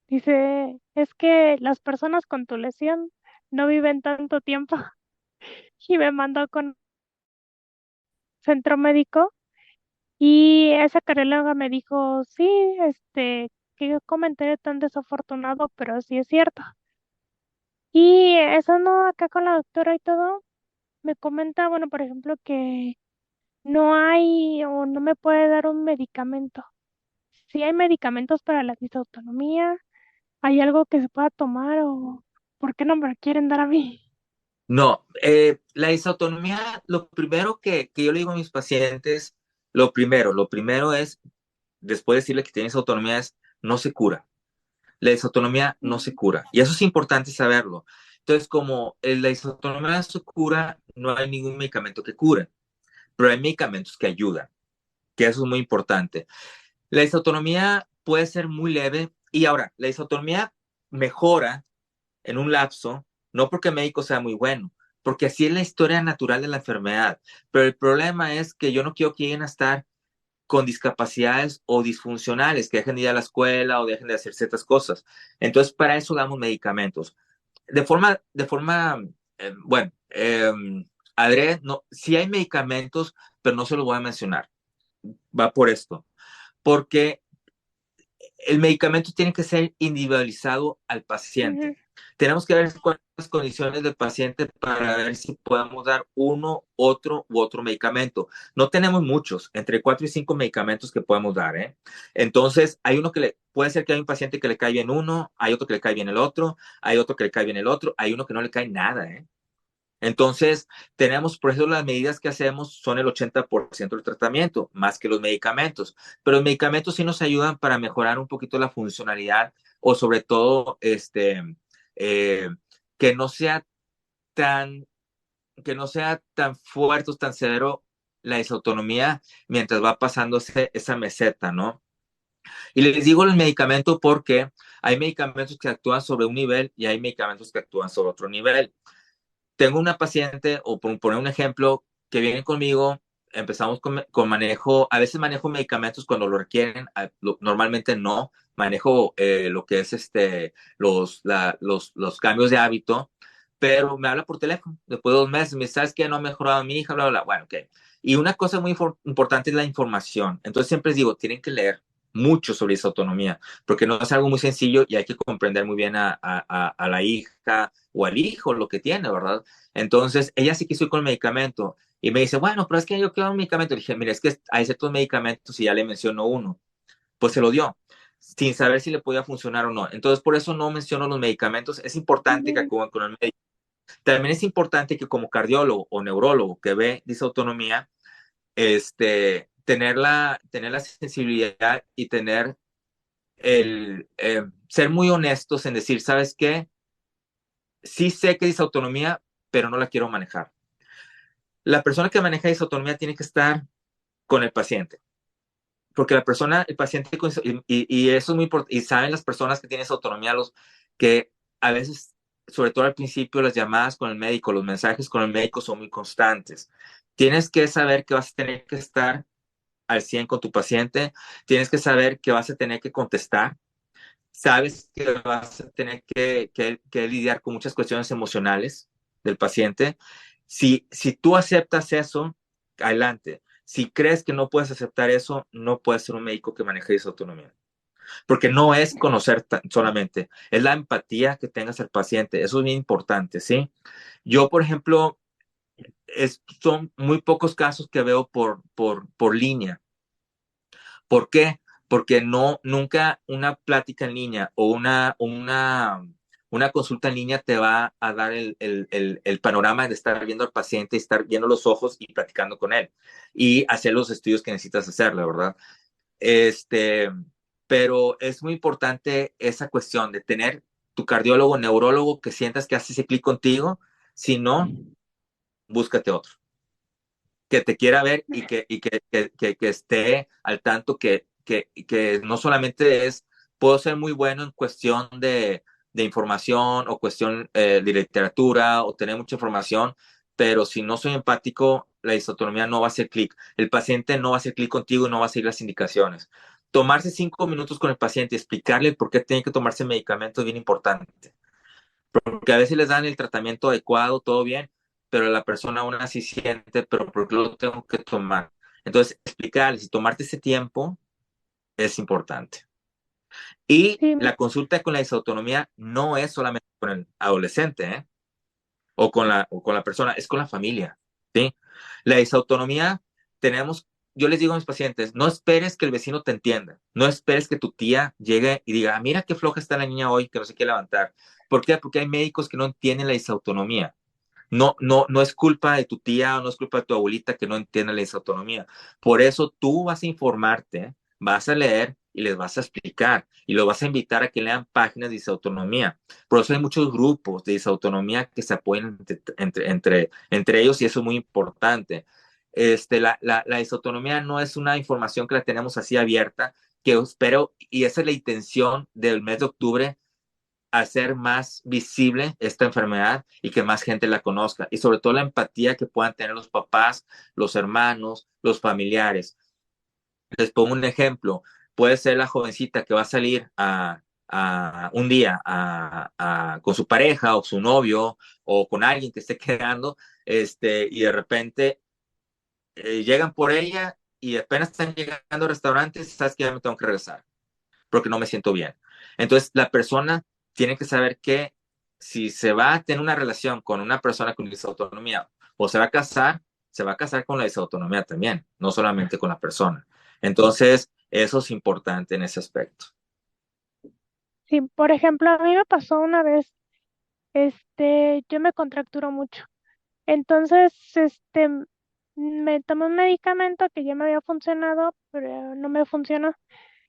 Dice, es que las personas con tu lesión no viven tanto tiempo. Y me mandó con un centro médico y esa cardióloga me dijo, sí, qué comentario tan desafortunado, pero sí es cierto. Y eso no, acá con la doctora y todo, me comenta, bueno, por ejemplo, que no hay o no me puede dar un medicamento. Si hay medicamentos para la disautonomía, ¿hay algo que se pueda tomar o por qué no me lo quieren dar a mí? No, la disautonomía, lo primero que yo le digo a mis pacientes, lo primero es, después de decirle que tienes autonomía, es no se cura. La disautonomía no se Mm, cura. Y eso es importante saberlo. Entonces, como la disautonomía no se cura, no hay ningún medicamento que cure, pero hay medicamentos que ayudan, que eso es muy importante. La disautonomía puede ser muy leve y ahora, la disautonomía mejora en un lapso, no porque el médico sea muy bueno, porque así es la historia natural de la enfermedad. Pero el problema es que yo no quiero que lleguen a estar con discapacidades o disfuncionales, que dejen de ir a la escuela o dejen de hacer ciertas cosas. Entonces, para eso damos medicamentos. Bueno, adrede, no, sí hay medicamentos, pero no se los voy a mencionar. Va por esto. Porque el medicamento tiene que ser individualizado al ujú, paciente. Tenemos que ver cuáles son las condiciones del paciente para ver si podemos dar uno, otro u otro medicamento. No tenemos muchos, entre 4 y 5 medicamentos que podemos dar, ¿eh? Entonces, hay uno puede ser que hay un paciente que le cae bien uno, hay otro que le cae bien el otro, hay otro que le cae bien el otro, hay uno que no le cae nada, ¿eh? Entonces, por eso las medidas que hacemos son el 80% del tratamiento, más que los medicamentos. Pero los medicamentos sí nos ayudan para mejorar un poquito la funcionalidad o sobre todo, eh, que no sea tan, que no sea tan fuerte o tan severo la disautonomía mientras va pasando esa meseta, ¿no? Y les digo el medicamento porque hay medicamentos que actúan sobre un nivel y hay medicamentos que actúan sobre otro nivel. Tengo una paciente, o por poner un ejemplo, que viene conmigo, empezamos con manejo, a veces manejo medicamentos cuando lo requieren, normalmente no, manejo lo que es los cambios de hábito, pero me habla por teléfono, después de 2 meses, me dice, ¿sabes qué? No ha mejorado mi hija, bla, bla, bla. Bueno, ok. Y una cosa muy importante es la información. Entonces siempre les digo, tienen que leer mucho sobre esa autonomía, porque no es algo muy sencillo y hay que comprender muy bien a la hija o al hijo lo que tiene, ¿verdad? Entonces, ella sí quiso ir con el medicamento y me dice, bueno, pero es que yo quiero un medicamento. Le dije, mira, es que hay ciertos medicamentos y ya le menciono uno. Pues se lo dio, sin saber si le podía funcionar o no. Entonces, por eso no menciono los medicamentos. Es importante que ujú, acudan con el médico. También es importante que como cardiólogo o neurólogo que ve disautonomía, tener la sensibilidad y tener ser muy honestos en decir, ¿sabes qué? Sí sé que es autonomía, pero no la quiero manejar. La persona que maneja esa autonomía tiene que estar con el paciente, porque el paciente, y eso es muy importante, y saben las personas que tienen esa autonomía, que a veces, sobre todo al principio, las llamadas con el médico, los mensajes con el médico son muy constantes. Tienes que saber que vas a tener que estar al 100 con tu paciente, tienes que saber que vas a tener que contestar, sabes que vas a tener que lidiar con muchas cuestiones emocionales del paciente. Si tú aceptas eso, adelante. Si crees que no puedes aceptar eso, no puedes ser un médico que maneje disautonomía. Porque no es conocer solamente, es la empatía que tengas al paciente. Eso es bien importante, ¿sí? Yo, por ejemplo, son muy pocos casos que veo por línea. ¿Por qué? Porque nunca una plática en línea o una consulta en línea te va a dar el panorama de estar viendo al paciente, estar viendo los ojos y platicando con él y hacer los estudios que necesitas hacer, la verdad. Este, pero es muy importante esa cuestión de tener tu cardiólogo, neurólogo que sientas que hace ese clic contigo. Si no, búscate otro que te quiera ver y que esté al tanto que no solamente puedo ser muy bueno en cuestión de información o cuestión de literatura o tener mucha información, pero si no soy empático, la disautonomía no va a hacer clic. El paciente no va a hacer clic contigo y no va a seguir las indicaciones. Tomarse 5 minutos con el paciente y explicarle por qué tiene que tomarse medicamentos es bien importante porque a veces les dan el tratamiento adecuado, todo bien, pero la persona aún así siente, pero ¿por qué lo tengo que tomar? Entonces, explicarles y tomarte ese tiempo es importante. Y Sí, la consulta con la disautonomía no es solamente con el adolescente, ¿eh? o con la persona, es con la familia, ¿sí? La disautonomía tenemos, yo les digo a mis pacientes, no esperes que el vecino te entienda, no esperes que tu tía llegue y diga, "Ah, mira qué floja está la niña hoy, que no se quiere levantar". ¿Por qué? Porque hay médicos que no entienden la disautonomía. No es culpa de tu tía o no es culpa de tu abuelita que no entienda la disautonomía. Por eso tú vas a informarte, vas a leer y les vas a explicar y los vas a invitar a que lean páginas de disautonomía. Por eso hay muchos grupos de disautonomía que se apoyan entre ellos y eso es muy importante. La disautonomía no es una información que la tenemos así abierta, que espero, y esa es la intención del mes de octubre, hacer más visible esta enfermedad y que más gente la conozca. Y sobre todo la empatía que puedan tener los papás, los hermanos, los familiares. Les pongo un ejemplo. Puede ser la jovencita que va a salir un día con su pareja o su novio o con alguien que esté quedando, y de repente llegan por ella y apenas están llegando a restaurantes, sabes que ya me tengo que regresar porque no me siento bien. Entonces, la persona tiene que saber que si se va a tener una relación con una persona con disautonomía o se va a casar con la disautonomía también, no solamente con la persona. Entonces, eso es importante en ese aspecto. sí, por ejemplo, a mí me pasó una vez, yo me contracturo mucho. Entonces, me tomé un medicamento que ya me había funcionado, pero no me funcionó.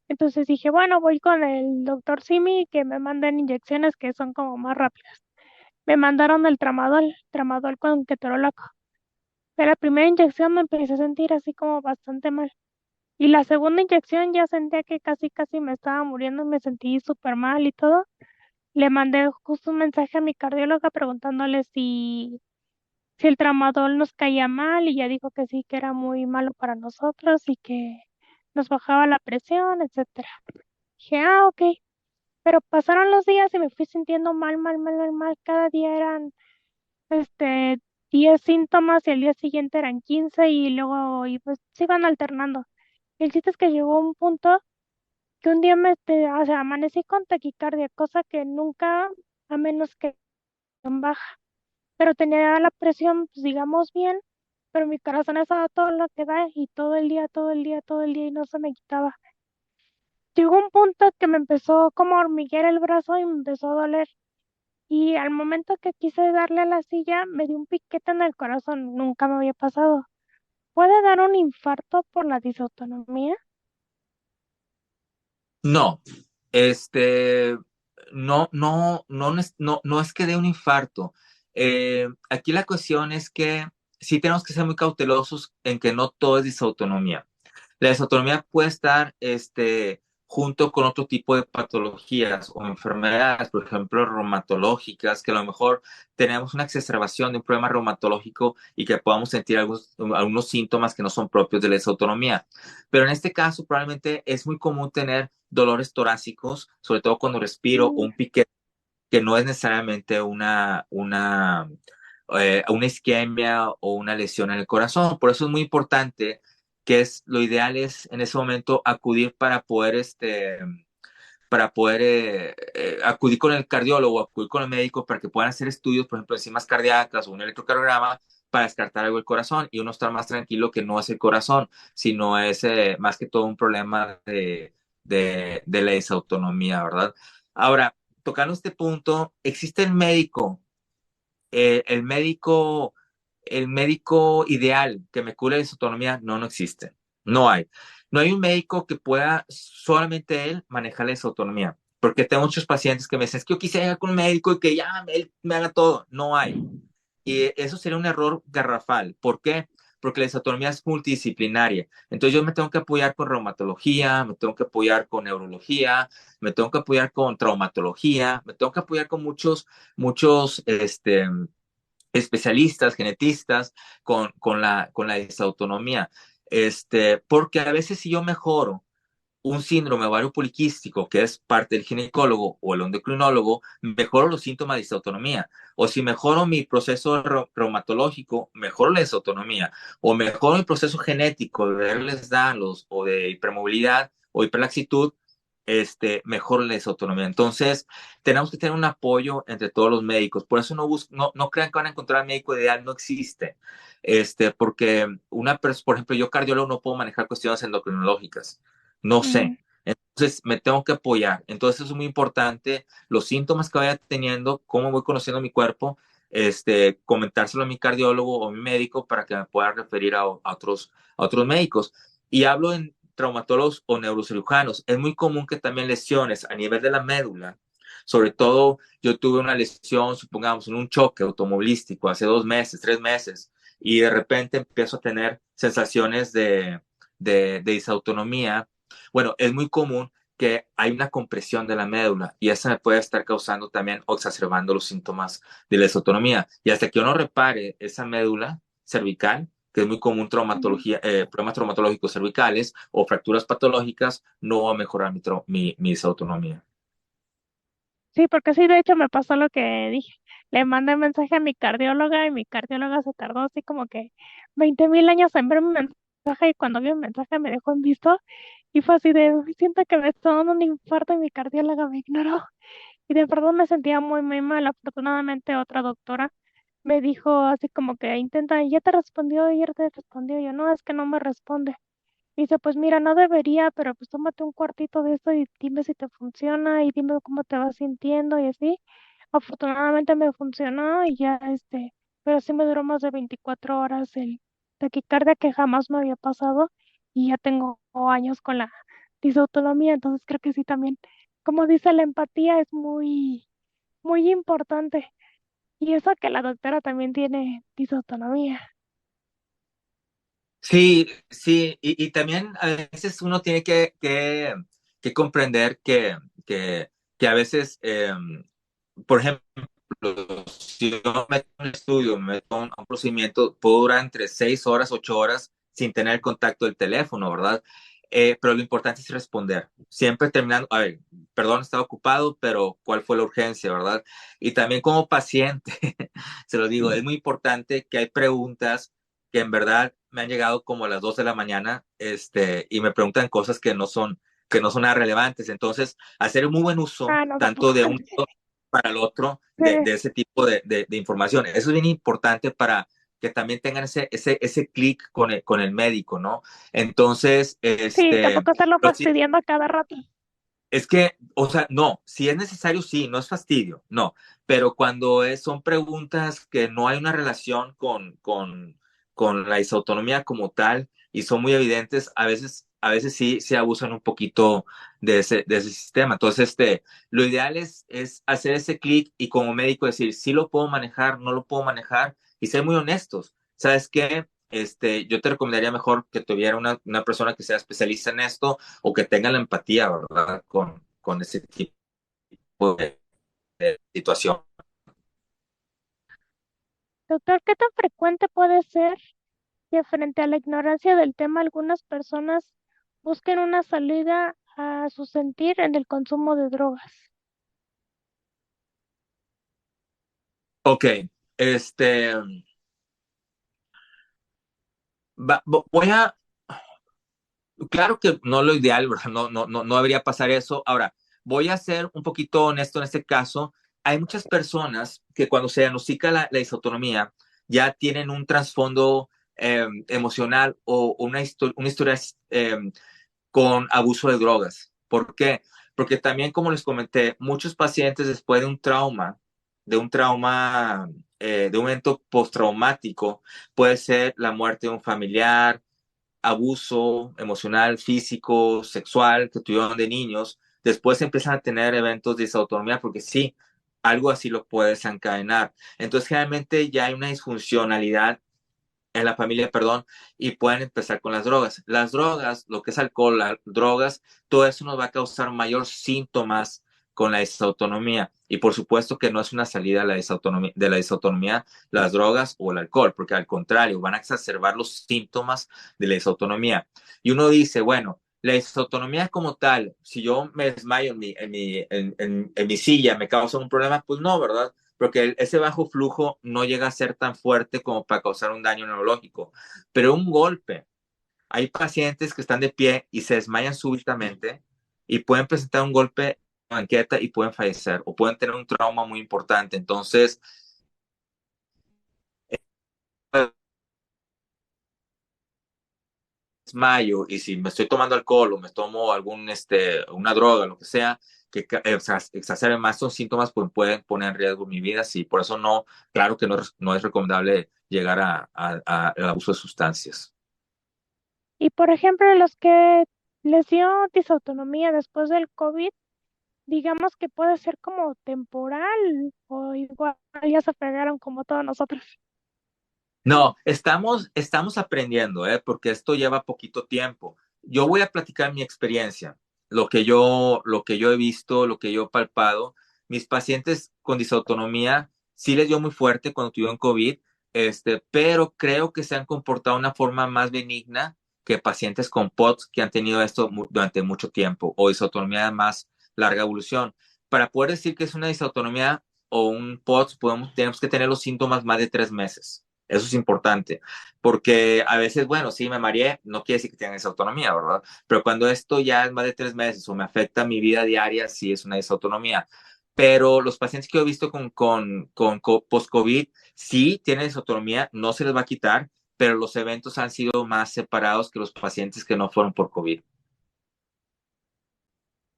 Entonces dije, bueno, voy con el doctor Simi que me manden inyecciones que son como más rápidas. Me mandaron el tramadol con ketorolaco. De la primera inyección me empecé a sentir así como bastante mal. Y la segunda inyección ya sentía que casi me estaba muriendo, me sentí súper mal y todo. Le mandé justo un mensaje a mi cardióloga preguntándole si el tramadol nos caía mal y ya dijo que sí, que era muy malo para nosotros y que nos bajaba la presión, etcétera. Dije, ah, ok. Pero pasaron los días y me fui sintiendo mal. Cada día eran, este, 10 síntomas y el día siguiente eran 15 y luego, y pues se iban alternando. El chiste es que llegó un punto que un día o sea, amanecí con taquicardia, cosa que nunca, a menos que en baja, pero tenía la presión, pues digamos bien, pero mi corazón estaba todo lo que da y todo el día y no se me quitaba. Llegó un punto que me empezó como a hormiguear el brazo y me empezó a doler. Y al momento que quise darle a la silla, me dio un piquete en el corazón. Nunca me había pasado. ¿Puede dar un infarto por la disautonomía? No, este, no es que dé un infarto. Aquí la cuestión es que sí tenemos que ser muy cautelosos en que no todo es disautonomía. La disautonomía puede estar junto con otro tipo de patologías o enfermedades, por ejemplo, reumatológicas, que a lo mejor tenemos una exacerbación de un problema reumatológico y que podamos sentir algunos síntomas que no son propios de la disautonomía. Pero en este caso, probablemente es muy común tener dolores torácicos, sobre todo cuando respiro, o Mm, un piquete que no es necesariamente una isquemia o una lesión en el corazón. Por eso es muy importante que es lo ideal es en ese momento acudir para poder acudir con el cardiólogo, acudir con el médico para que puedan hacer estudios, por ejemplo, enzimas cardíacas o un electrocardiograma para descartar algo del corazón y uno estar más tranquilo que no es el corazón, sino es más que todo un problema de la desautonomía, ¿verdad? Ahora, tocando este punto, existe el médico, el médico ideal que me cure de su autonomía, no, no existe. No hay. No hay un médico que pueda solamente él manejar esa autonomía. Porque tengo muchos pacientes que me dicen, es que yo quisiera ir con un médico y que ya él me haga todo. No hay. Y eso sería un error garrafal. ¿Por qué? Porque la disautonomía es multidisciplinaria. Entonces yo me tengo que apoyar con reumatología, me tengo que apoyar con neurología, me tengo que apoyar con traumatología, me tengo que apoyar con muchos, especialistas, genetistas, con la disautonomía. Porque a veces si yo mejoro un síndrome ovario poliquístico, que es parte del ginecólogo o el endocrinólogo, mejoro los síntomas de disautonomía. O si mejoro mi proceso reumatológico, mejoro la disautonomía. O mejoro mi proceso genético de Ehlers-Danlos o de hipermovilidad o hiperlaxitud, mejoro la disautonomía. Entonces, tenemos que tener un apoyo entre todos los médicos. Por eso no crean que van a encontrar al médico ideal, no existe. Porque por ejemplo, yo cardiólogo no puedo manejar cuestiones endocrinológicas. No Mm. sé. Entonces me tengo que apoyar. Entonces es muy importante los síntomas que vaya teniendo, cómo voy conociendo mi cuerpo, comentárselo a mi cardiólogo o mi médico para que me pueda referir a otros médicos. Y hablo en traumatólogos o neurocirujanos. Es muy común que también lesiones a nivel de la médula. Sobre todo, yo tuve una lesión, supongamos, en un choque automovilístico hace 2 meses, 3 meses, y de repente empiezo a tener sensaciones de disautonomía. Bueno, es muy común que hay una compresión de la médula y esa me puede estar causando también o exacerbando los síntomas de la disautonomía. Y hasta que yo no repare esa médula cervical, que es muy común Ujú. problemas traumatológicos cervicales o fracturas patológicas, no va a mejorar mi disautonomía. Sí, porque sí, de hecho me pasó lo que dije. Le mandé mensaje a mi cardióloga y mi cardióloga se tardó así como que 20.000 años en ver mi mensaje y cuando vi el mensaje me dejó en visto y fue así de, "Uy, siento que me está dando un infarto y mi cardióloga me ignoró". Y de verdad me sentía muy, muy mal. Afortunadamente otra doctora me dijo así como que intenta, ya te respondió, ya te respondió. Yo, no, es que no me responde. Y dice, pues mira, no debería, pero pues tómate un cuartito de esto y dime si te funciona y dime cómo te vas sintiendo y así. Afortunadamente me funcionó y ya pero sí me duró más de 24 horas el taquicardia que jamás me había pasado y ya tengo años con la disautonomía, entonces creo que sí también, como dice, la empatía es muy, muy importante. Y eso que la doctora también tiene disautonomía. Sí, sí, y también a veces uno tiene que comprender que a veces, por ejemplo, si yo me meto en un estudio, me meto a un procedimiento, puedo durar entre 6 horas, 8 horas sin tener el contacto del teléfono, ¿verdad? Pero lo importante es responder. Siempre terminando, a ver, perdón, estaba ocupado, pero ¿cuál fue la urgencia, verdad? Y también como paciente, se lo digo, es muy importante que hay preguntas que en verdad me han llegado como a las 2 de la mañana, y me preguntan cosas que no son nada relevantes. Entonces, hacer un muy buen uso, Ah, no se tanto de un puede. lado para el otro, Sí, de ese tipo de información. Eso es bien importante para que también tengan ese clic con el médico, ¿no? Entonces, sí, tampoco estarlo pero sí, fastidiando a cada rato. es que, o sea, no, si es necesario, sí, no es fastidio, no, pero cuando son preguntas que no hay una relación con la disautonomía como tal y son muy evidentes, a veces sí se abusan un poquito de ese sistema. Entonces, lo ideal es hacer ese clic y como médico decir, sí lo puedo manejar, no lo puedo manejar y ser muy honestos. ¿Sabes qué? Yo te recomendaría mejor que tuviera una persona que sea especialista en esto o que tenga la empatía, ¿verdad? Con ese tipo de situación. Doctor, ¿qué tan frecuente puede ser que frente a la ignorancia del tema algunas personas busquen una salida a su sentir en el consumo de drogas? Ok, este, voy a, Claro que no lo ideal, ¿verdad? No debería pasar eso. Ahora, voy a ser un poquito honesto en este caso. Hay muchas personas que cuando se diagnostica la disautonomía ya tienen un trasfondo emocional o una historia con abuso de drogas. ¿Por qué? Porque también, como les comenté, muchos pacientes después de un trauma, de un evento postraumático, puede ser la muerte de un familiar, abuso emocional, físico, sexual que tuvieron de niños, después empiezan a tener eventos de disautonomía porque sí, algo así lo puede desencadenar. Entonces, generalmente ya hay una disfuncionalidad en la familia, perdón, y pueden empezar con las drogas. Las drogas, lo que es alcohol, las drogas, todo eso nos va a causar mayor síntomas con la disautonomía. Y por supuesto que no es una salida a de la disautonomía, las drogas o el alcohol, porque al contrario, van a exacerbar los síntomas de la disautonomía. Y uno dice, bueno, la disautonomía como tal, si yo me desmayo en mi silla, ¿me causa un problema? Pues no, ¿verdad? Porque ese bajo flujo no llega a ser tan fuerte como para causar un daño neurológico. Pero un golpe, hay pacientes que están de pie y se desmayan súbitamente y pueden presentar un golpe en la banqueta y pueden fallecer o pueden tener un trauma muy importante. Entonces, desmayo y si me estoy tomando alcohol o me tomo una droga, lo que sea, que exacerbe más son síntomas, pues pueden poner en riesgo mi vida. Sí, por eso no, claro que no es recomendable llegar al abuso de sustancias. Y por ejemplo, los que les dio disautonomía después del COVID, digamos que puede ser como temporal o igual ya se pegaron como todos nosotros. No, estamos aprendiendo, ¿eh? Porque esto lleva poquito tiempo. Yo voy a platicar mi experiencia, lo que yo he visto, lo que yo he palpado. Mis pacientes con disautonomía sí les dio muy fuerte cuando tuvieron COVID, pero creo que se han comportado de una forma más benigna que pacientes con POTS que han tenido esto durante mucho tiempo o disautonomía de más larga evolución. Para poder decir que es una disautonomía o un POTS, tenemos que tener los síntomas más de 3 meses. Eso es importante, porque a veces, bueno, sí me mareé, no quiere decir que tengan esa autonomía, ¿verdad? Pero cuando esto ya es más de 3 meses o me afecta mi vida diaria, sí es una disautonomía. Pero los pacientes que yo he visto con post-COVID, sí tienen disautonomía, no se les va a quitar, pero los eventos han sido más separados que los pacientes que no fueron por COVID.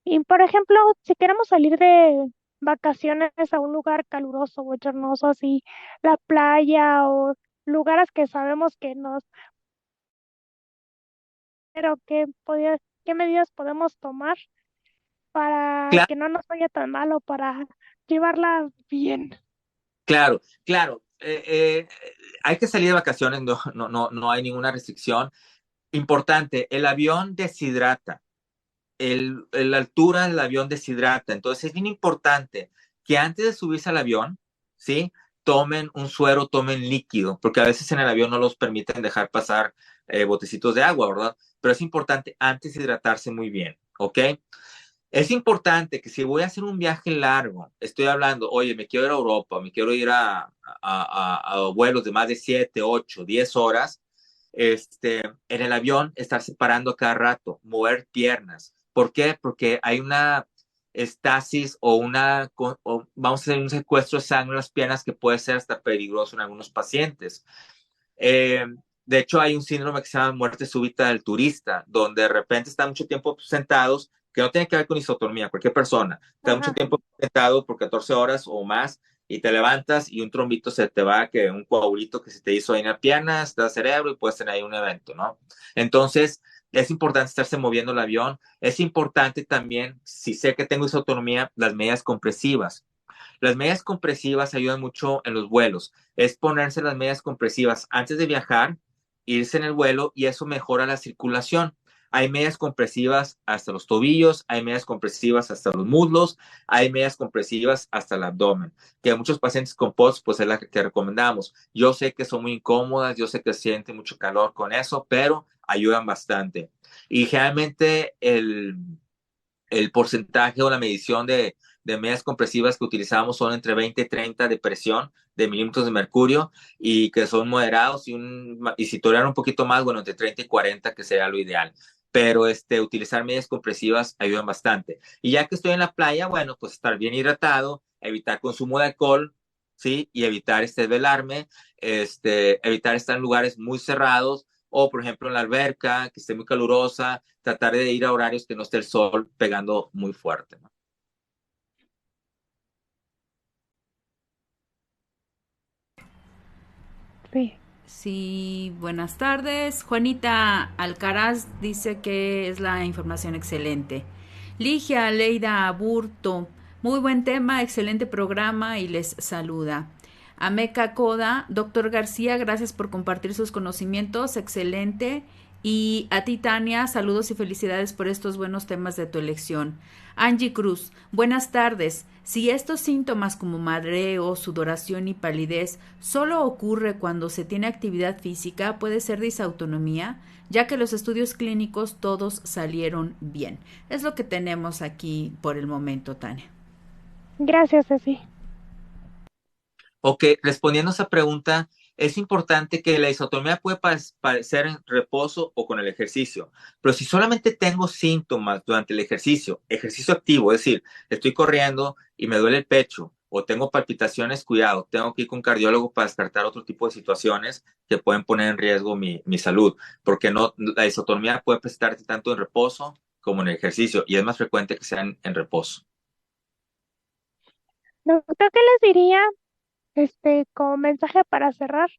Y por ejemplo, si queremos salir de vacaciones a un lugar caluroso o bochornoso, así la playa o lugares que sabemos que nos, pero qué medidas podemos tomar para Claro, que no nos vaya tan mal o para llevarla bien. claro, claro. Hay que salir de vacaciones, no hay ninguna restricción. Importante, el avión deshidrata. La altura del avión deshidrata. Entonces es bien importante que antes de subirse al avión, ¿sí? Tomen un suero, tomen líquido, porque a veces en el avión no los permiten dejar pasar botecitos de agua, ¿verdad? Pero es importante antes hidratarse muy bien, ¿ok? Es importante que si voy a hacer un viaje largo, estoy hablando, oye, me quiero ir a Europa, me quiero ir a vuelos de más de 7, 8, 10 horas, en el avión estar separando cada rato, mover piernas. ¿Por qué? Porque hay una estasis o vamos a hacer un secuestro de sangre en las piernas que puede ser hasta peligroso en algunos pacientes. Eh, de hecho, hay un síndrome que se llama muerte súbita del turista, donde de repente están mucho tiempo sentados, que no tiene que ver con isotonía, cualquier persona, está mucho Ajá. tiempo sentado por 14 horas o más y te levantas y un trombito se te va, que un coagulito que se te hizo ahí en la pierna, está el cerebro y puedes tener ahí un evento, ¿no? Entonces, es importante estarse moviendo el avión. Es importante también, si sé que tengo isotonía, las medidas compresivas. Las medias compresivas ayudan mucho en los vuelos. Es ponerse las medias compresivas antes de viajar, irse en el vuelo y eso mejora la circulación. Hay medias compresivas hasta los tobillos, hay medias compresivas hasta los muslos, hay medias compresivas hasta el abdomen, que a muchos pacientes con POTS, pues es la que recomendamos. Yo sé que son muy incómodas, yo sé que se siente mucho calor con eso, pero ayudan bastante. Y generalmente el porcentaje o la medición de medias compresivas que utilizamos son entre 20 y 30 de presión de milímetros de mercurio y que son moderados y si toleran un poquito más, bueno, entre 30 y 40 que sería lo ideal. pero utilizar medias compresivas ayudan bastante. Y ya que estoy en la playa, bueno, pues estar bien hidratado, evitar consumo de alcohol, ¿sí? Y evitar desvelarme, evitar estar en lugares muy cerrados o, por ejemplo, en la alberca, que esté muy calurosa, tratar de ir a horarios que no esté el sol pegando muy fuerte, ¿no? Sí. Sí, buenas tardes. Juanita Alcaraz dice que es la información excelente. Ligia Leida Aburto, muy buen tema, excelente programa y les saluda. Ameca Coda, doctor García, gracias por compartir sus conocimientos, excelente. Y a ti, Tania, saludos y felicidades por estos buenos temas de tu elección. Angie Cruz, buenas tardes. Si estos síntomas como mareo, sudoración y palidez solo ocurre cuando se tiene actividad física, puede ser disautonomía, ya que los estudios clínicos todos salieron bien. Es lo que tenemos aquí por el momento, Tania. Gracias, Ceci. Ok, respondiendo a esa pregunta, es importante que la disautonomía puede parecer en reposo o con el ejercicio, pero si solamente tengo síntomas durante el ejercicio activo, es decir, estoy corriendo y me duele el pecho o tengo palpitaciones, cuidado, tengo que ir con un cardiólogo para descartar otro tipo de situaciones que pueden poner en riesgo mi salud, porque no, la disautonomía puede presentarse tanto en reposo como en el ejercicio y es más frecuente que sean en reposo. Doctor, ¿qué les diría, como mensaje para cerrar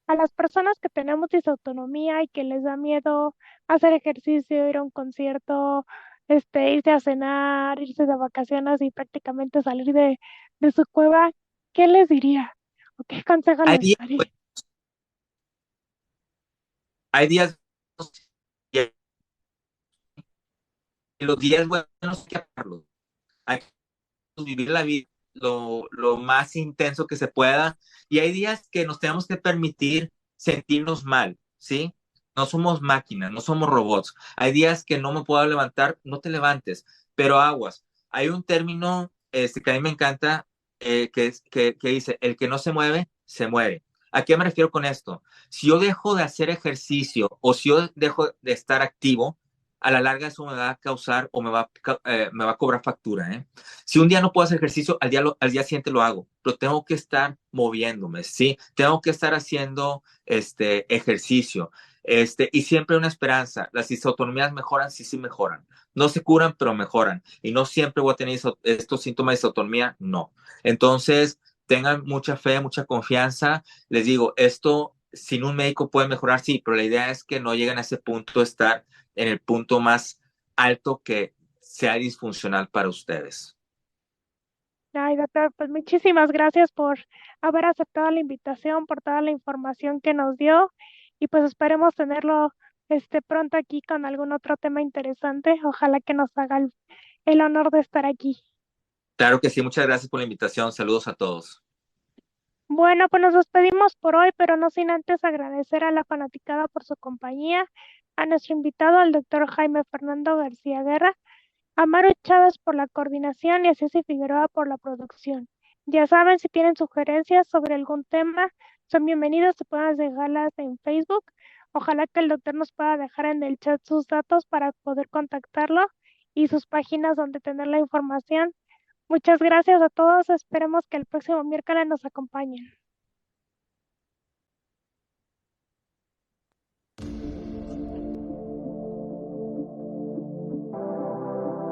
a las personas que tenemos disautonomía y que les da miedo hacer ejercicio, ir a un concierto, irse a cenar, irse de vacaciones y prácticamente salir de su cueva? ¿Qué les diría? ¿O qué consejo Hay les días, daría? hay días y los días buenos hay que apagarlos. Hay que vivir la vida lo más intenso que se pueda. Y hay días que nos tenemos que permitir sentirnos mal, ¿sí? No somos máquinas, no somos robots. Hay días que no me puedo levantar, no te levantes, pero aguas. Hay un término que a mí me encanta que dice, el que no se mueve, se muere. ¿A qué me refiero con esto? Si yo dejo de hacer ejercicio o si yo dejo de estar activo, a la larga eso me va a causar o me va a cobrar factura, ¿eh? Si un día no puedo hacer ejercicio, al día siguiente lo hago, pero tengo que estar moviéndome, ¿sí? Tengo que estar haciendo ejercicio. Y siempre una esperanza. Las disautonomías mejoran, sí, sí mejoran. No se curan, pero mejoran. Y no siempre voy a tener estos síntomas de disautonomía, no. Entonces, tengan mucha fe, mucha confianza. Les digo, esto sin un médico puede mejorar, sí, pero la idea es que no lleguen a ese punto de estar en el punto más alto que sea disfuncional para ustedes. Ay, doctor, pues muchísimas gracias por haber aceptado la invitación, por toda la información que nos dio y pues esperemos tenerlo pronto aquí con algún otro tema interesante. Ojalá que nos haga el honor de estar aquí. Claro que sí, muchas gracias por la invitación. Saludos a todos. Bueno, pues nos despedimos por hoy, pero no sin antes agradecer a la fanaticada por su compañía, a nuestro invitado, al doctor Jaime Fernando García Guerra, a Maru Chávez por la coordinación y a Ceci Figueroa por la producción. Ya saben, si tienen sugerencias sobre algún tema, son bienvenidos y pueden dejarlas en Facebook. Ojalá que el doctor nos pueda dejar en el chat sus datos para poder contactarlo y sus páginas donde tener la información. Muchas gracias a todos. Esperemos que el próximo miércoles nos acompañen.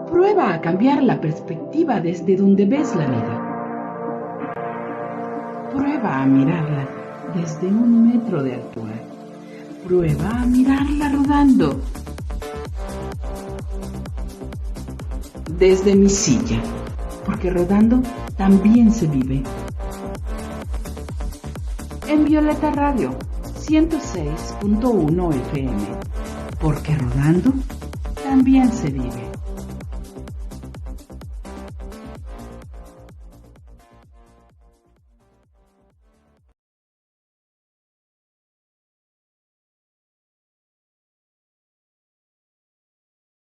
Prueba a cambiar la perspectiva desde donde ves la vida. Prueba a mirarla desde 1 metro de altura. Prueba a mirarla rodando. Desde mi silla, porque rodando también se vive. En Violeta Radio 106.1 FM, porque rodando también se vive.